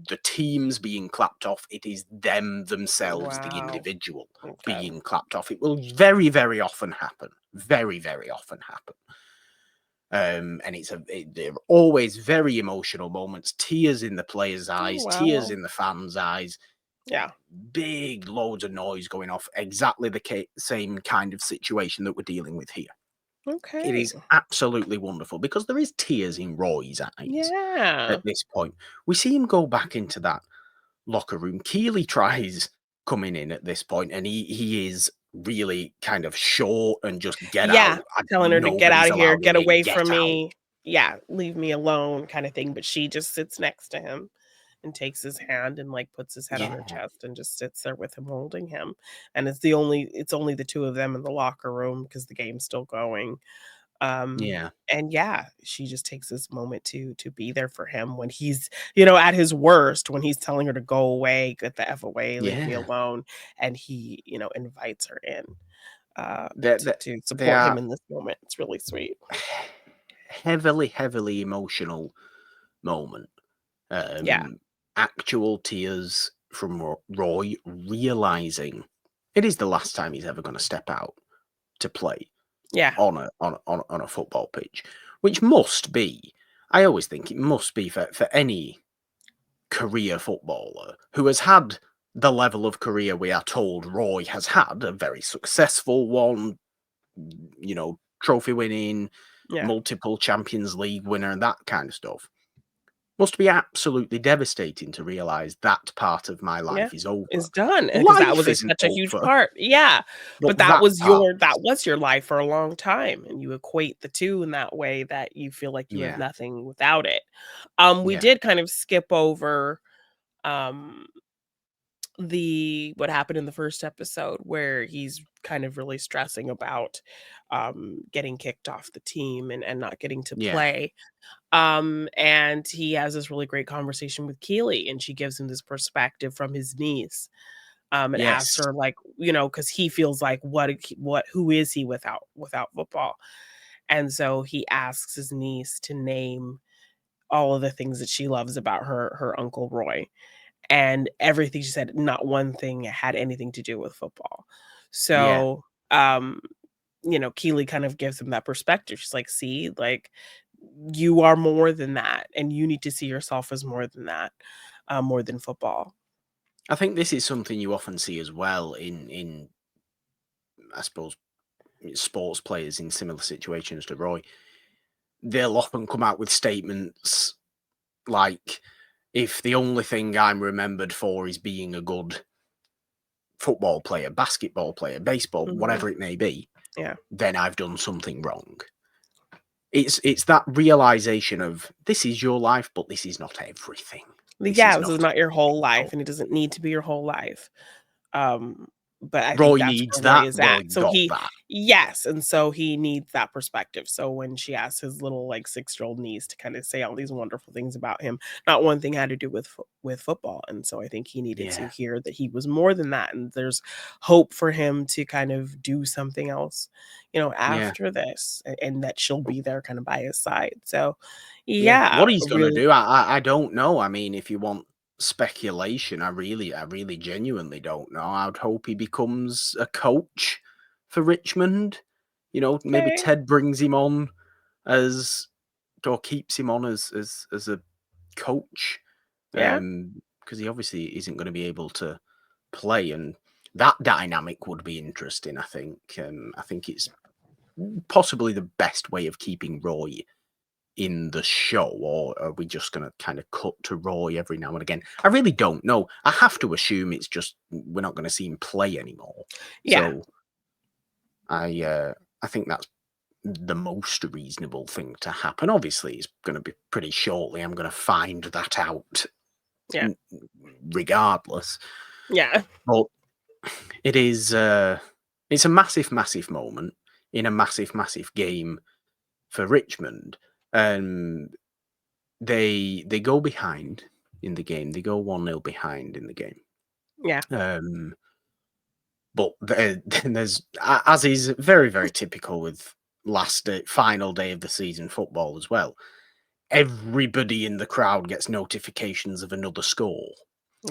the teams being clapped off. It is them themselves, the Wow. individual, Okay. being clapped off. It will very, very often happen. Very, very often happen. And they're always very emotional moments. Tears in the players' Oh, eyes, tears wow. in the fans' eyes. Yeah. Big loads of noise going off. Exactly the same kind of situation that we're dealing with here. It Okay. is absolutely wonderful because there is tears in Roy's eyes Yeah. at this point. We see him go back into that locker room. Keeley tries coming in at this point, and he is really kind of short and just get out. Yeah, telling her to get Nobody's out of here, allowed get him in. away Get from out. me. Yeah, leave me alone kinda thing, but she just sits next to him and takes his hand and, like, puts his head on her Yeah, chest and just sits there with him holding him, and it's only the 2 of them in the locker room because the game's still going. yeah, And yeah, she just takes this moment to be there for him when he's, at his worst, when he's telling her to go away, "Get the F away, leave me yeah. alone," and he, invites her in, They to they, to they support him are in this moment. It's really sweet. heavily, heavily emotional moment. Yeah, Um, Actual tears from Roy realizing it is the last time he's ever going to step out to play yeah, on a football pitch, which must be. I always think it must be for any career footballer who has had the level of career we are told Roy has had, a very successful one, trophy winning, yeah, multiple Champions League winner, and that kind of stuff. Must be absolutely devastating to realize that part of my yeah. life is over. It's done, because that Life was isn't such a huge over, part. Yeah, but but that that was part is. your life for a long time, and you equate the 2 in that way that you feel like you have Yeah, nothing without it. We yeah, did kind of skip over, um the what happened in the first episode where he's kind of really stressing about getting kicked off the team and not getting to yeah, play. And he has this really great conversation with Keely, and she gives him this perspective from his niece, and asks yes, her, like, because he feels like what who is he without football. And so he asks his niece to name all of the things that she loves about her uncle Roy, and everything she said, not one thing had anything to do with football. yeah. So, Keely kind of gives him that perspective. She's like, "See, like, you are more than that, and you need to see yourself as more than that, more than football." I think this is something you often see as well in I suppose sports players in similar situations to Roy. They'll often come out with statements like, "If the only thing I'm remembered for is being a good football player, basketball player, baseball, Mhm. whatever it may be, Yeah. then I've done something wrong." It's that realization of this is your life, but this is not everything. This Yeah, is this is not not your whole everything. life, So and it doesn't need to be your whole life. Um, but I think Roy that's needs where Roy that. is at. Roy So got he that. Yes, and so he needs that perspective. So when she asked his little, like, 6-year-old niece to kinda say all these wonderful things about him, not one thing had to do with football, and so I think he needed to Yeah, hear that he was more than that, and there's hope for him to kind of do something else, yeah. after this, and that she'll be there kinda by his side. So, Yeah, yeah, what he's gonna really. do, I don't know. I mean, if you want speculation, I really genuinely don't know. I'd hope he becomes a coach for Richmond. Maybe Okay. Ted brings him on as or keeps him on as a coach, Yeah, because he obviously isn't gonna be able to play, and that dynamic would be interesting, I think. I think it's possibly the best way of keeping Roy in the show, or are we just going to kind of cut to Roy every now and again? I really don't know. I have to assume it's just we're not going to see him play anymore. yeah, So I think that's the most reasonable thing to happen. Obviously, it's going to be pretty shortly. I'm going to find that out yeah, n- regardless. yeah, But it is it's a massive, massive moment in a massive, massive game for Richmond. Um, they go behind in the game. They go 1-0 behind in the game. yeah, Um, but then there's as is very very typical with final day of the season football as well. everybody in the crowd gets notifications of another score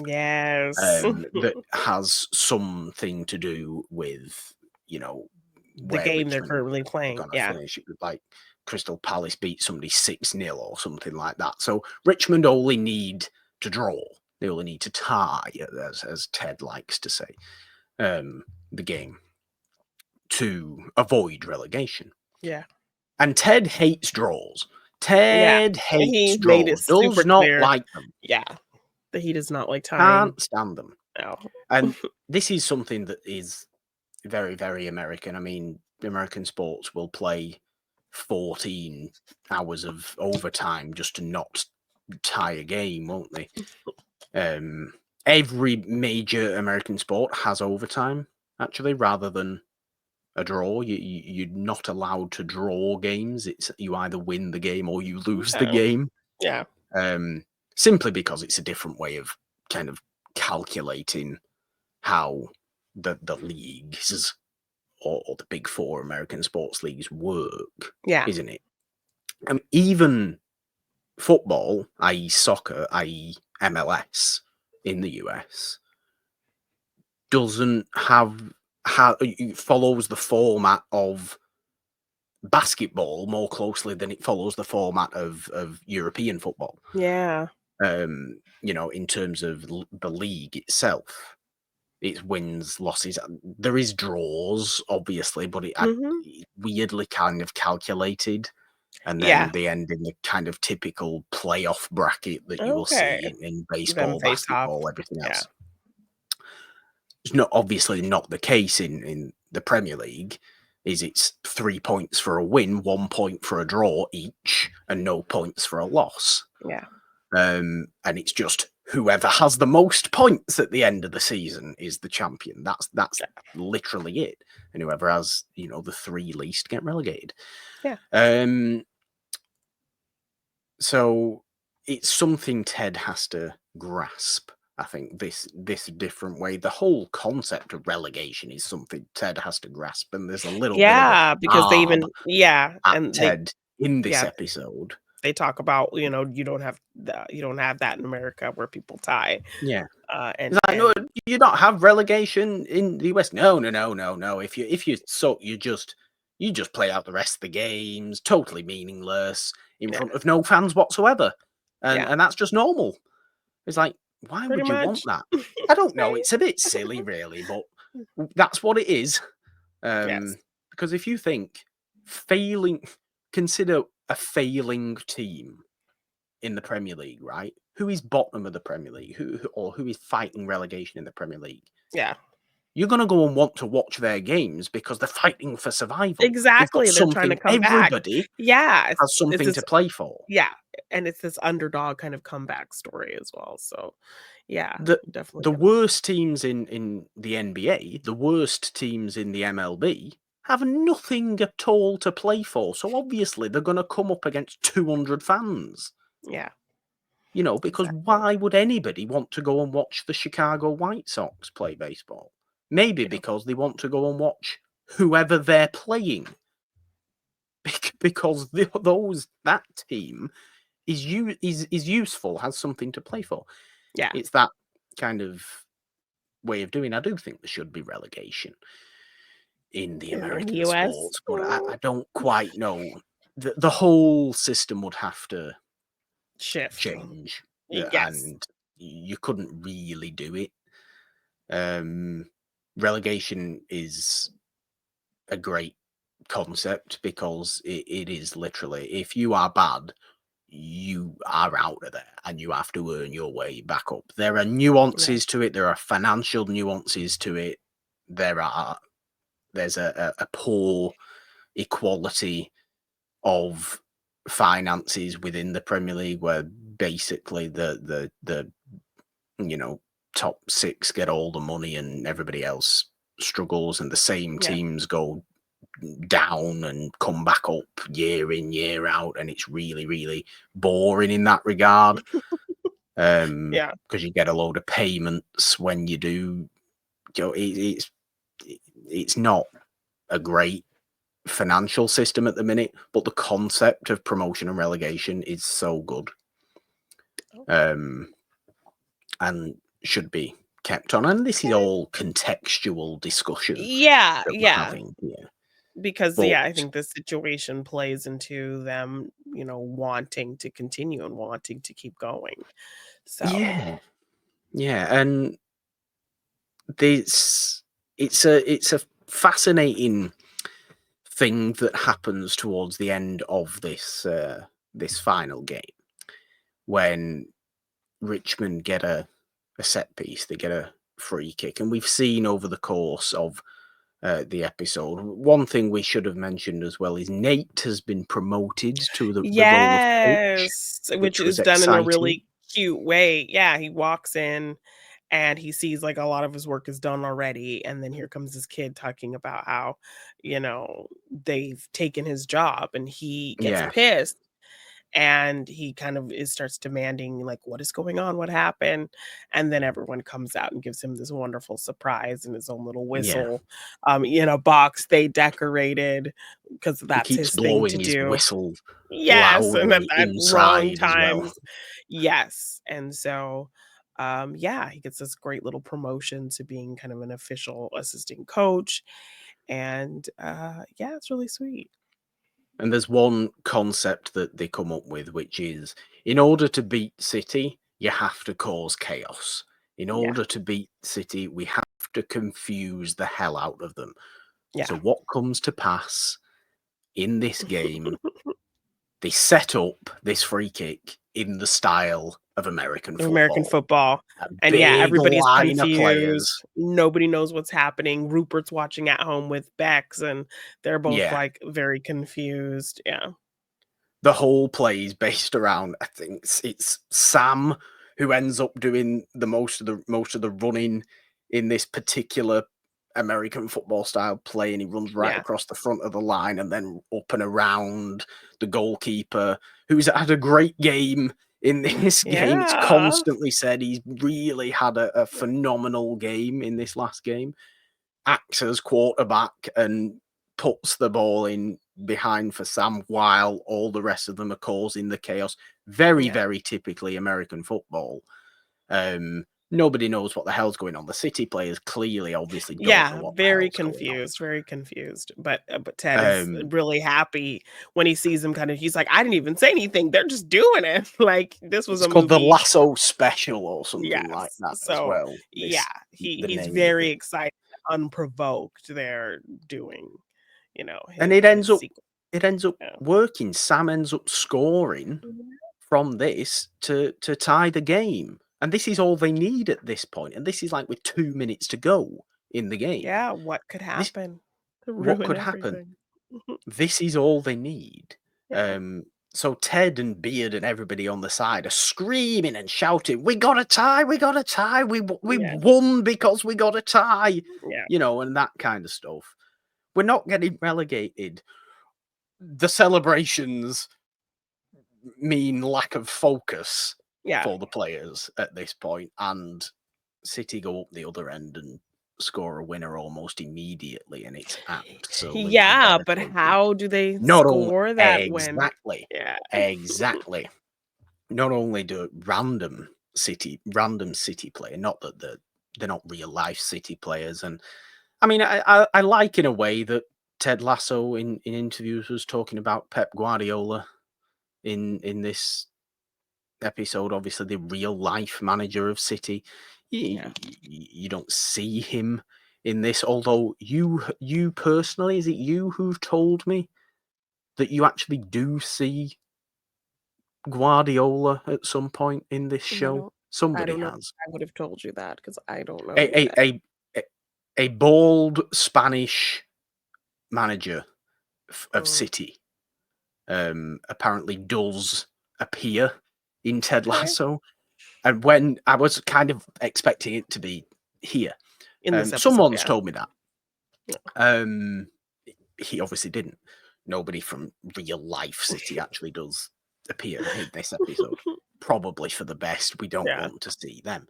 Yes. that has something to do with, you know, The where game they're Richmond currently are playing, going to yeah. finish. Like Crystal Palace beat somebody 6-0 or something like that. So Richmond only need to draw. They only need to tie, as Ted likes to say, the game to avoid relegation. Yeah. And Ted hates draws. Yeah. Ted hates He made it draws. super Does not clear, like them. yeah, that he does not like tying. Can't stand them. No. And this is something that is very, very American. I mean, American sports will play 14 hours of overtime just to not tie a game, won't they? Every major American sport has overtime, actually, rather than a draw. You're not allowed to draw games. It's you either win the game or you lose the Okay. game. Yeah. Simply because it's a different way of kind of calculating how the leagues or the big four American sports leagues work, Yeah. isn't it? Even football, i.e. soccer, i.e. MLS in the US, doesn't it follows the format of basketball more closely than it follows the format of European football. Yeah. In terms of the league itself. It's wins, losses. There is draws, obviously, but it weirdly kind of calculated. And Yeah. then they end in the kind of typical playoff bracket that you will Okay. see in Them baseball, face off. basketball, everything Yeah. else. It's not obviously not the case in the Premier League. It's 3 points for a win, 1 point for a draw each, and no points for a loss. Yeah. And it's just whoever has the most points at the end of the season is the champion. That's literally it. And whoever has, the 3 least get relegated. Yeah. So it's something Ted has to grasp. I think this different way. The whole concept of relegation is something Ted has to grasp, and there's a little bit of a Yeah, because they barb even at and Ted in this yeah, episode. they talk about, you don't have that in America where people tie. Yeah. And It's like, no, you don't have relegation in the US. No. If you suck, you just play out the rest of the games, totally meaningless, in front of no fans whatsoever. And that's just normal. It's like, why pretty would you want much. that? I don't know. Right? It's a bit silly, really, but that's what it is. Yes. Because if you think consider a failing team in the Premier League, right? Who is bottom of the Premier League? Who is fighting relegation in the Premier League? Yeah. You're going to go and want to watch their games because they're fighting for survival. They've got Exactly, they're trying to something. come back. Everybody Yeah, has it's something this to play for. yeah, and it's this underdog kind of comeback story as well, so, yeah, definitely The get it. worst teams in the NBA, the worst teams in the MLB, have nothing at all to play for. So obviously they're going to come up against 200 fans. Yeah. Because Exactly. why would anybody want to go and watch the Chicago White Sox play baseball? Maybe Yeah. because they want to go and watch whoever they're playing. Because that team is useful, has something to play for. Yeah. It's that kind of way of doing. I do think there should be relegation in the In the American US? sports, but I don't quite know. The whole system would have to Shift. change, Yes. and you couldn't really do it. Relegation is a great concept because it is literally, if you are bad, you are out of there and you have to earn your way back up. There are nuances to it. There are financial nuances to it. There's a poor equality of finances within the Premier League where basically the top 6 get all the money and everybody else struggles, and the same Yeah. teams go down and come back up year in, year out, and it's really, really boring in that regard. Yeah. Because you get a load of payments when you do. It's not a great financial system at the minute, but the concept of promotion and relegation is so good. And should be kept on. And this is all contextual discussion Yeah, that we're yeah. having here. Because, But yeah, I think this situation plays into them, wanting to continue and wanting to keep going. So, yeah, yeah, and this it's a fascinating thing that happens towards the end of this final game when Richmond get a set piece, they get a free kick, and we've seen over the course of the episode. One thing we should have mentioned as well is Nate has been promoted to the role of coach, yes, which which was is done in a exciting. really cute way. Yeah, he walks in and he sees like a lot of his work is done already. And then here comes this kid talking about how, they've taken his job and he gets Yeah, pissed and he kind of starts demanding like what is going on, what happened, and then everyone comes out and gives him this wonderful surprise and his own little yeah. whistle in a box they decorated because He that's keeps his thing to blowing his do. whistle Yes, and loudly at wrong inside as well. times. Yes, and so, yeah, he gets this great little promotion to being kind of an official assistant coach, and, yeah, it's really sweet. And there's one concept that they come up with, which is in order to beat City, you have to cause chaos. In Yeah, order to beat City, we have to confuse the hell out of them. So yeah. what comes to pass in this game, they set up this free kick in the style of American American football. football, A and yeah, big everybody's line of confused, players. nobody knows what's happening, Rupert's watching at home with Bex, and they're both, Yeah. like, very confused, yeah. The whole play is based around, I think it's Sam who ends up doing the most of the running in this particular American football style play, and he runs right Yeah. across the front of the line and then up and around the goalkeeper, who's had a great game in this game. It's Yeah. constantly said he's really had a phenomenal game in this last game. Acts as quarterback and puts the ball in behind for Sam while all the rest of them are causing the chaos. Very, Yeah. very typically American football. Nobody knows what the hell's going on. The City players clearly, obviously, don't know Yeah, what the hell's going on. very confused, but Ted is Um, really happy when he sees him he's like, "I didn't even say anything, they're just doing it." Like, this was it's a called the movie. Lasso Special or something like Yes. that as So, well. yeah, The he's name of very it, excited, unprovoked, they're doing, and his sequel. it ends up Yeah. working. Sam ends up scoring from this to tie the game. And this is all they need at this point. And this is like with 2 minutes to go in the game. Yeah, what could This happen to what ruin could happen? everything? This is all they need. Yeah. Um, so Ted and Beard and everybody on the side are screaming and shouting, "We got a tie! We got a tie! We Yeah, won because we got a tie!" yeah, And that kind of stuff. We're not getting relegated. The celebrations mean lack of focus yeah. for the players at this point, and City go up the other end and score a winner almost immediately, and it's absolutely Yeah, but devastating. how do they Not only score that win? exactly, Yeah. exactly. Not only do random City player, not that they're not real life City players, and I mean, I like in a way that Ted Lasso in interviews was talking about Pep Guardiola in this episode, obviously the real life manager of City. Yeah. You don't see him in this, although you personally, is it you who've told me that you actually do see Guardiola at some point in this And show? I Somebody don't know has. if I would have told you that because I don't know A who a that. a a, a bald Spanish manager of Mm, City apparently does appear in Ted okay. Lasso. And when I was kind of expecting it to be here, In this episode, someone's yeah. told me that. Yeah. Um, he obviously didn't. Nobody from real life City actually does appear in this episode. Probably for the best. We don't Yeah. want to see them.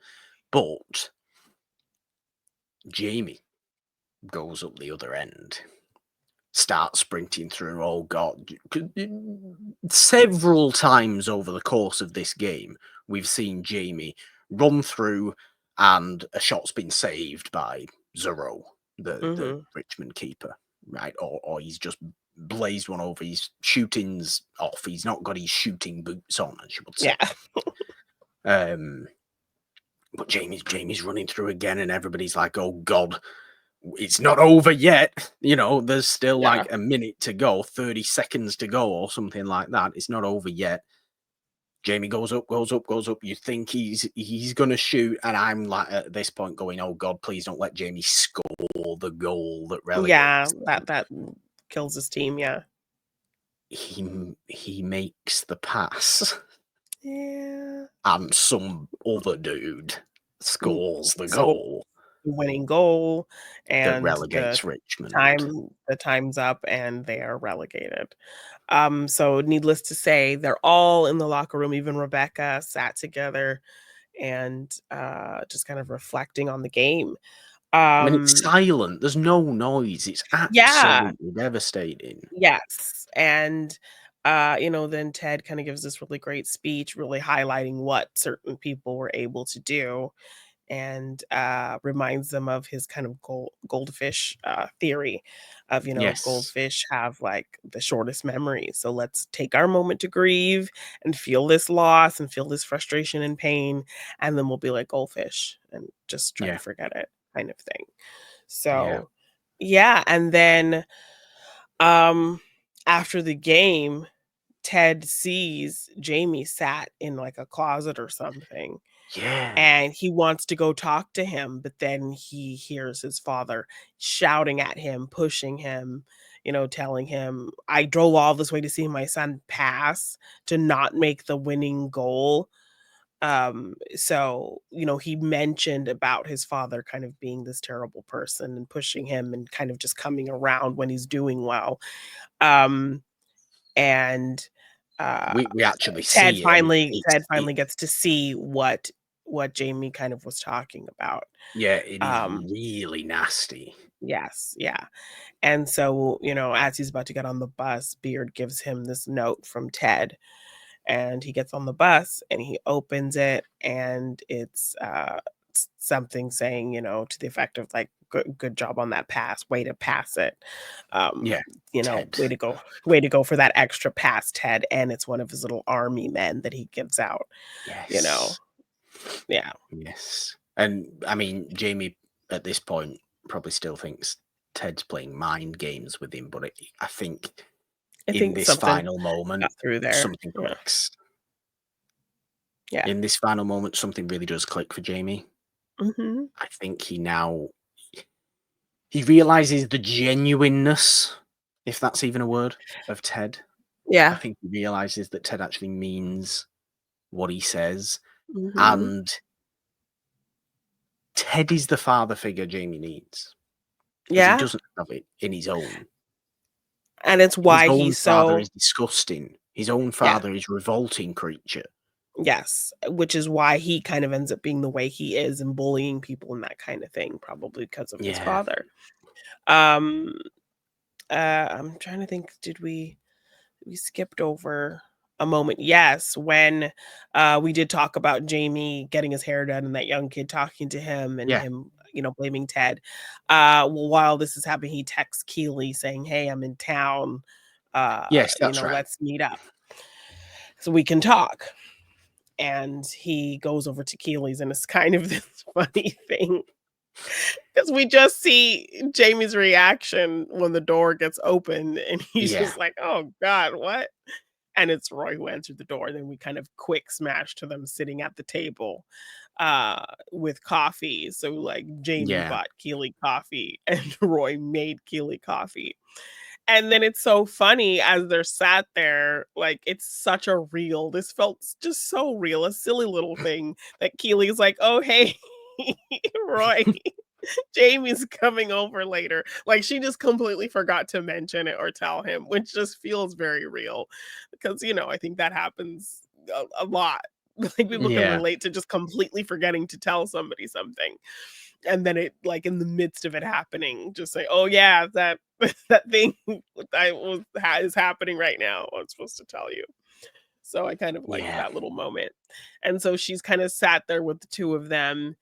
But Jamie goes up the other end start sprinting through. Oh God! Several times over the course of this game, we've seen Jamie run through, and a shot's been saved by Zero, the Mhm. Richmond keeper, right? Or he's just blazed one over. His shooting's off. He's not got his shooting boots on, as you would say. Yeah. Um, but Jamie's running through again, and everybody's like, "Oh God, it's not over yet." There's still Yeah. like a minute to go, 30 seconds to go, or something like that. It's not over yet. Jamie goes up, goes up, goes up. You think he's gonna shoot, and I'm like at this point going, "Oh God, please don't let Jamie score the goal that Yeah, relegates them." that kills his team, yeah. He makes the pass, Yeah. and some other dude Mm, scores the so goal winning goal, that and relegates Richmond. the time's up and they are relegated. So needless to say, they're all in the locker room, even Rebecca sat together and just kind of reflecting on the game. I mean, it's Um silent. There's no noise. It's yeah, absolutely devastating. yes. And then Ted kind of gives this really great speech, really highlighting what certain people were able to do, and reminds them of his kind of goldfish theory of, Yes. goldfish have like the shortest memory. So let's take our moment to grieve and feel this loss and feel this frustration and pain. And then we'll be like goldfish and just try to Yeah. forget it, kind of thing. Yeah. So, yeah. And then um, after the game, Ted sees Jamie sat in like a closet or something, Yeah. and he wants to go talk to him, but then he hears his father shouting at him, pushing him, telling him, "I drove all this way to see my son pass to not make the winning goal." So, he mentioned about his father kind of being this terrible person and pushing him and kind of just coming around when he's doing well. Um, and uh We actually Ted see it, and finally it's Ted finally gets to see what Jamie kind of was talking about. yeah, it is Um, really nasty. yes, yeah. And so, as he's about to get on the bus, Beard gives him this note from Ted, and he gets on the bus and he opens it, and it's something saying, to the effect of like, good job on that pass, way to pass it. Um, Yeah, Ted. way to go for that extra pass, Ted. And it's one of his little army men that he gives out, you know. Yes. Yeah. Yes. And I mean, Jamie at this point probably still thinks Ted's playing mind games with him, but I think I in think this something final moment, got through there. something Yeah. clicks. Yeah. In this final moment, something really does click for Jamie. Mhm. I think he realizes the genuineness, if that's even a word, of Ted. I Yeah. think he realizes that Ted actually means what he says, Mhm. and Ted is the father figure Jamie needs because he Yeah. doesn't have it in his own. And it's His why own he's father so is disgusting. His own yeah. father is revolting creature. Yes, which is why he kind of ends up being the way he is and bullying people and that kind of thing, probably because of his Yeah. father. Um, I'm trying to think, did we skipped over a moment? Yes, when, we did talk about Jamie getting his hair done and that young kid talking to him and Yeah. him, blaming Ted. While this is happening, he texts Keely saying, "Hey, I'm in town, Yes, that's right. let's meet up so we can talk." And he goes over to Keely's, and it's kind of this funny thing because we just see Jamie's reaction when the door gets opened, and he's Yeah. just like, "Oh god, what?" And it's Roy who answered the door. Then we kind of quick smash to them sitting at the table with coffee. So like Jamie Yeah. bought Keely coffee and Roy made Keely coffee. And then it's so funny as they're sat there, like, it's such a real this felt just so real, a silly little thing that Keely's like, "Oh, hey, Roy, Jamie's coming over later." Like, she just completely forgot to mention it or tell him, which just feels very real because, I think that happens a lot. Like, people can Yeah. relate to just completely forgetting to tell somebody something. And then it, like, in the midst of it happening, just say, "Oh, yeah, that that thing is happening right now. I'm supposed to tell you." So I kind of liked Yeah. that little moment. And so she's kinda sat there with the 2 of them,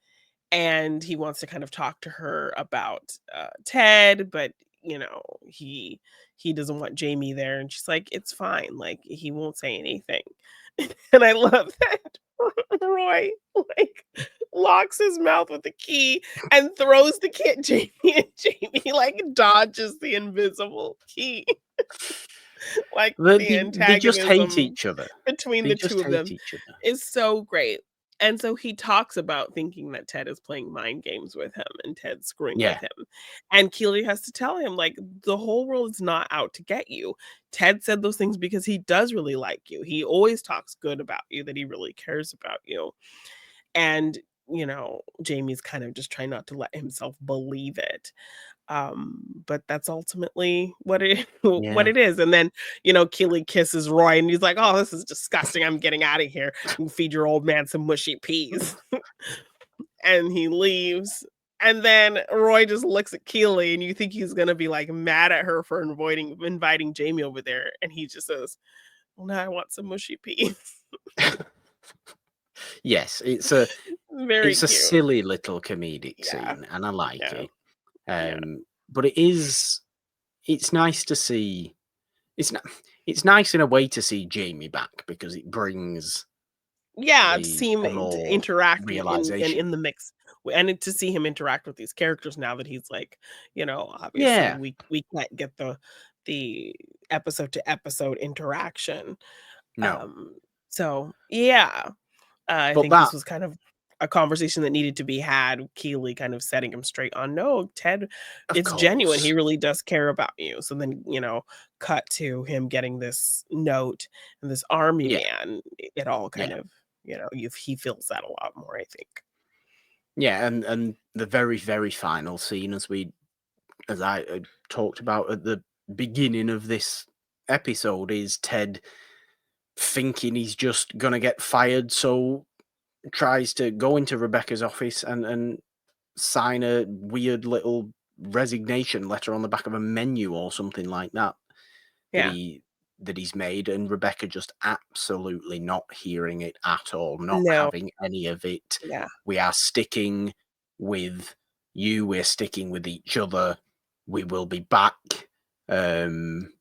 and he wants to kind of talk to her about, Ted, but, he doesn't want Jamie there, and she's like, "It's fine, like, he won't say anything." And I love that Roy, like, locks his mouth with the key and throws the key at Jamie, and Jamie, like, dodges the invisible key. Like, the They just hate antagonism each other. between They the 2 just of hate them each other. is so great. And so he talks about thinking that Ted is playing mind games with him and Ted screwing with Yeah. him. And Keely has to tell him, like, the whole world is not out to get you. Ted said those things because he does really like you. He always talks good about you, that he really cares about you. And, Jamie's kind of just trying not to let himself believe it. But that's ultimately what it what Yeah. it is. And then, Keely kisses Roy and he's like, "Oh, this is disgusting. I'm getting out of here. You can feed your old man some mushy peas." And he leaves. And then Roy just looks at Keely and you think he's gonna be like mad at her for inviting Jamie over there. And he just says, "Well, now I want some mushy peas." Yes, Very it's a cute. silly little comedic Yeah. scene, and I like Yeah. it. Yeah. But it's nice to see. It's n- it's nice in a way to see Jamie back because it brings Yeah, to the see him more interact in realization. the mix, to see him interact with these characters now that he's like, obviously Yeah, we can't get the episode to episode interaction. no, Um, so yeah, I but think this that, was kind of a conversation that needed to be had. Keely kind of setting him straight on, no, Ted, of it's genuine. He course, really does care about you. So then, cut to him getting this note and this army yeah, man. It all kind yeah, of, he feels that a lot more, I think. yeah, and the very very final scene, as I talked about at the beginning of this episode, is Ted thinking he's just gonna get fired, so tries to go into Rebecca's office and sign a weird little resignation letter on the back of a menu or something like that that Yeah. he that he's made, and Rebecca just absolutely not hearing it at all, not No. having any of it. Yeah. We are sticking with you, we're sticking with each other, we will be back. Um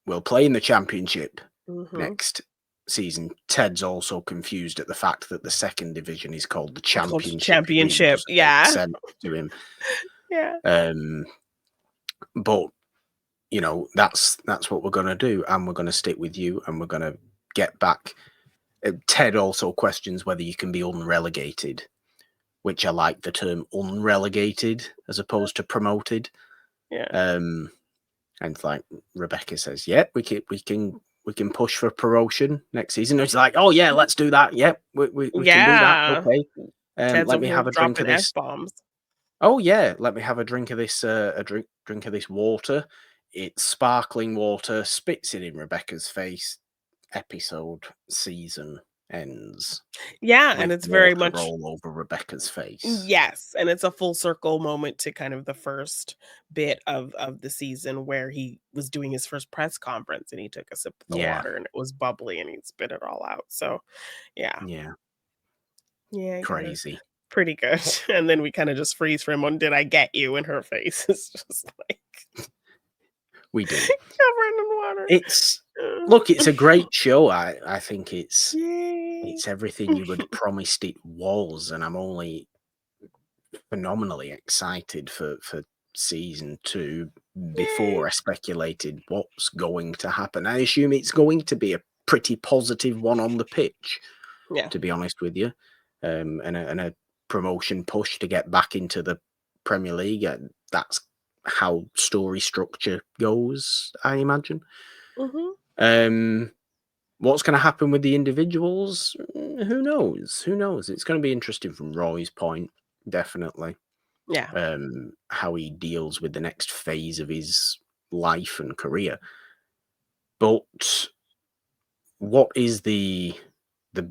we'll play in the championship Hmm. next season. Ted's also confused at the fact that the second division is called the Called championship. It really championship. doesn't make Yeah. sense to him. Yeah. Um, but that's what we're gonna do, and we're gonna stick with you, and we're gonna get back. Ted also questions whether you can be unrelegated, which I like the term unrelegated as opposed to promoted. Yeah. Um, and it's like Rebecca says, "Yeah, we can push for promotion next season." And it's like, "Oh yeah, let's do that. Yep, we can do that. Yeah. Okay, Ted's let over me here have a drink dropping of this. F-bombs. Oh yeah, let me have a drink of this. Drink of this water. It's sparkling water. Spits it in Rebecca's face. Episode season ends Yeah, and with it's very water much. all over Rebecca's face. Yes, and it's a full circle moment to kind of the first bit of the season where he was doing his first press conference and he took a sip of the Yeah, water and it was bubbly and he spit it all out. So, yeah. yeah, Yeah, I got it. crazy. Pretty good. And then we kinda just freeze frame on "Did I get you?" in her face. It's just like We do. covered in water. It's Look, it's Uh, a great show. I think Yay. it's everything you had promised it was, and I'm only phenomenally excited for season two. Yay. Before I speculated what's going to happen, I assume it's going to be a pretty positive one on the pitch, Yeah. to be honest with you, and a promotion push to get back into the Premier League. That's how story structure goes, I imagine. Mhm. Um, what's going to happen with the individuals? Who knows? Who knows? It's going to be interesting from Roy's point, definitely. Yeah. How he deals with the next phase of his life and career. But what is the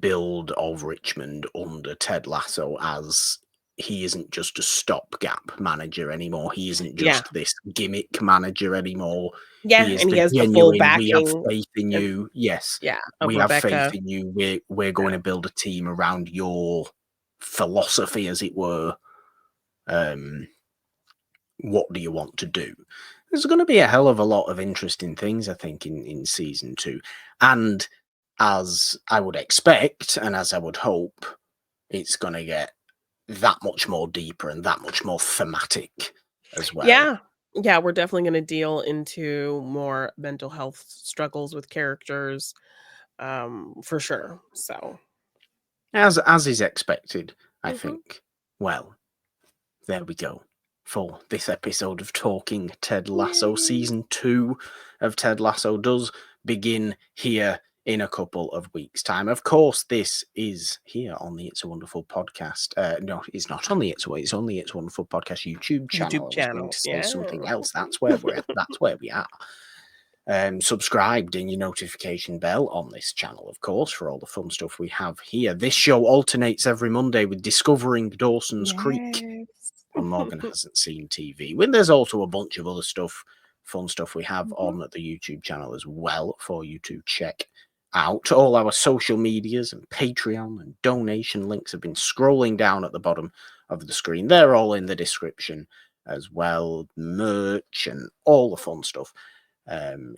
build of Richmond under Ted Lasso as he isn't just a stopgap manager anymore. He isn't Yeah. just this gimmick manager anymore. Yeah, He is and he the has the full genuine, we have backing faith in of you. Yes, of we have faith Rebecca. in you. We're going to build a team around your philosophy, as it were. What do you want to do? There's going to be a hell of a lot of interesting things, I think, in season 2. And as I would expect, and as I would hope, it's going to get that much more deeper and that much more thematic as well. Yeah. Yeah, we're definitely gonna deal into more mental health struggles with characters, for sure, so As is expected, I Mhm. think. Well, there we go for this episode of Talking Ted Lasso. Yay. Season 2 of Ted Lasso does begin here in a couple of weeks' time. Of course, this is here on the It's a Wonderful podcast. No, it's not on the It's a Wonderful podcast YouTube channel. YouTube I was going channel, to say yeah. something else. That's where we're at. That's where we are. Subscribed in your notification bell on this channel, of course, for all the fun stuff we have here. This show alternates every Monday with Discovering Dawson's Creek Yes. on Morgan Hasn't Seen TV. When there's also a bunch of other stuff, fun stuff we have Mhm. on the YouTube channel as well for you to check out. All our social medias and Patreon and donation links have been scrolling down at the bottom of the screen. They're all in the description as well. Merch and all the fun stuff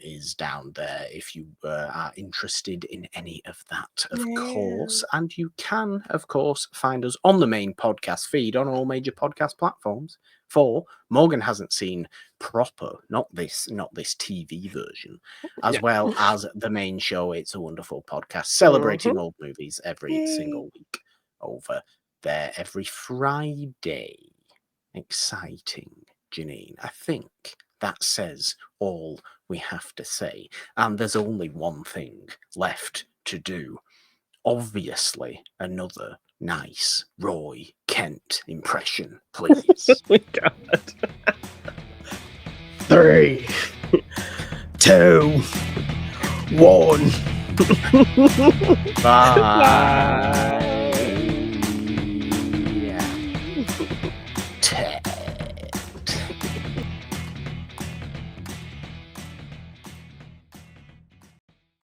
is down there if you are interested in any of that, of course. And you can, of course, find us on the main podcast feed on all major podcast platforms. For Morgan Hasn't Seen proper, not this TV version, as Yeah. well as the main show, It's a Wonderful Podcast, celebrating old movies every single week over there every Friday. Exciting, Jeannine. I think that says all we have to say. And there's only one thing left to do. Obviously, another nice Roy Kent impression, please. Oh my god. 3, 2, 1. Bye.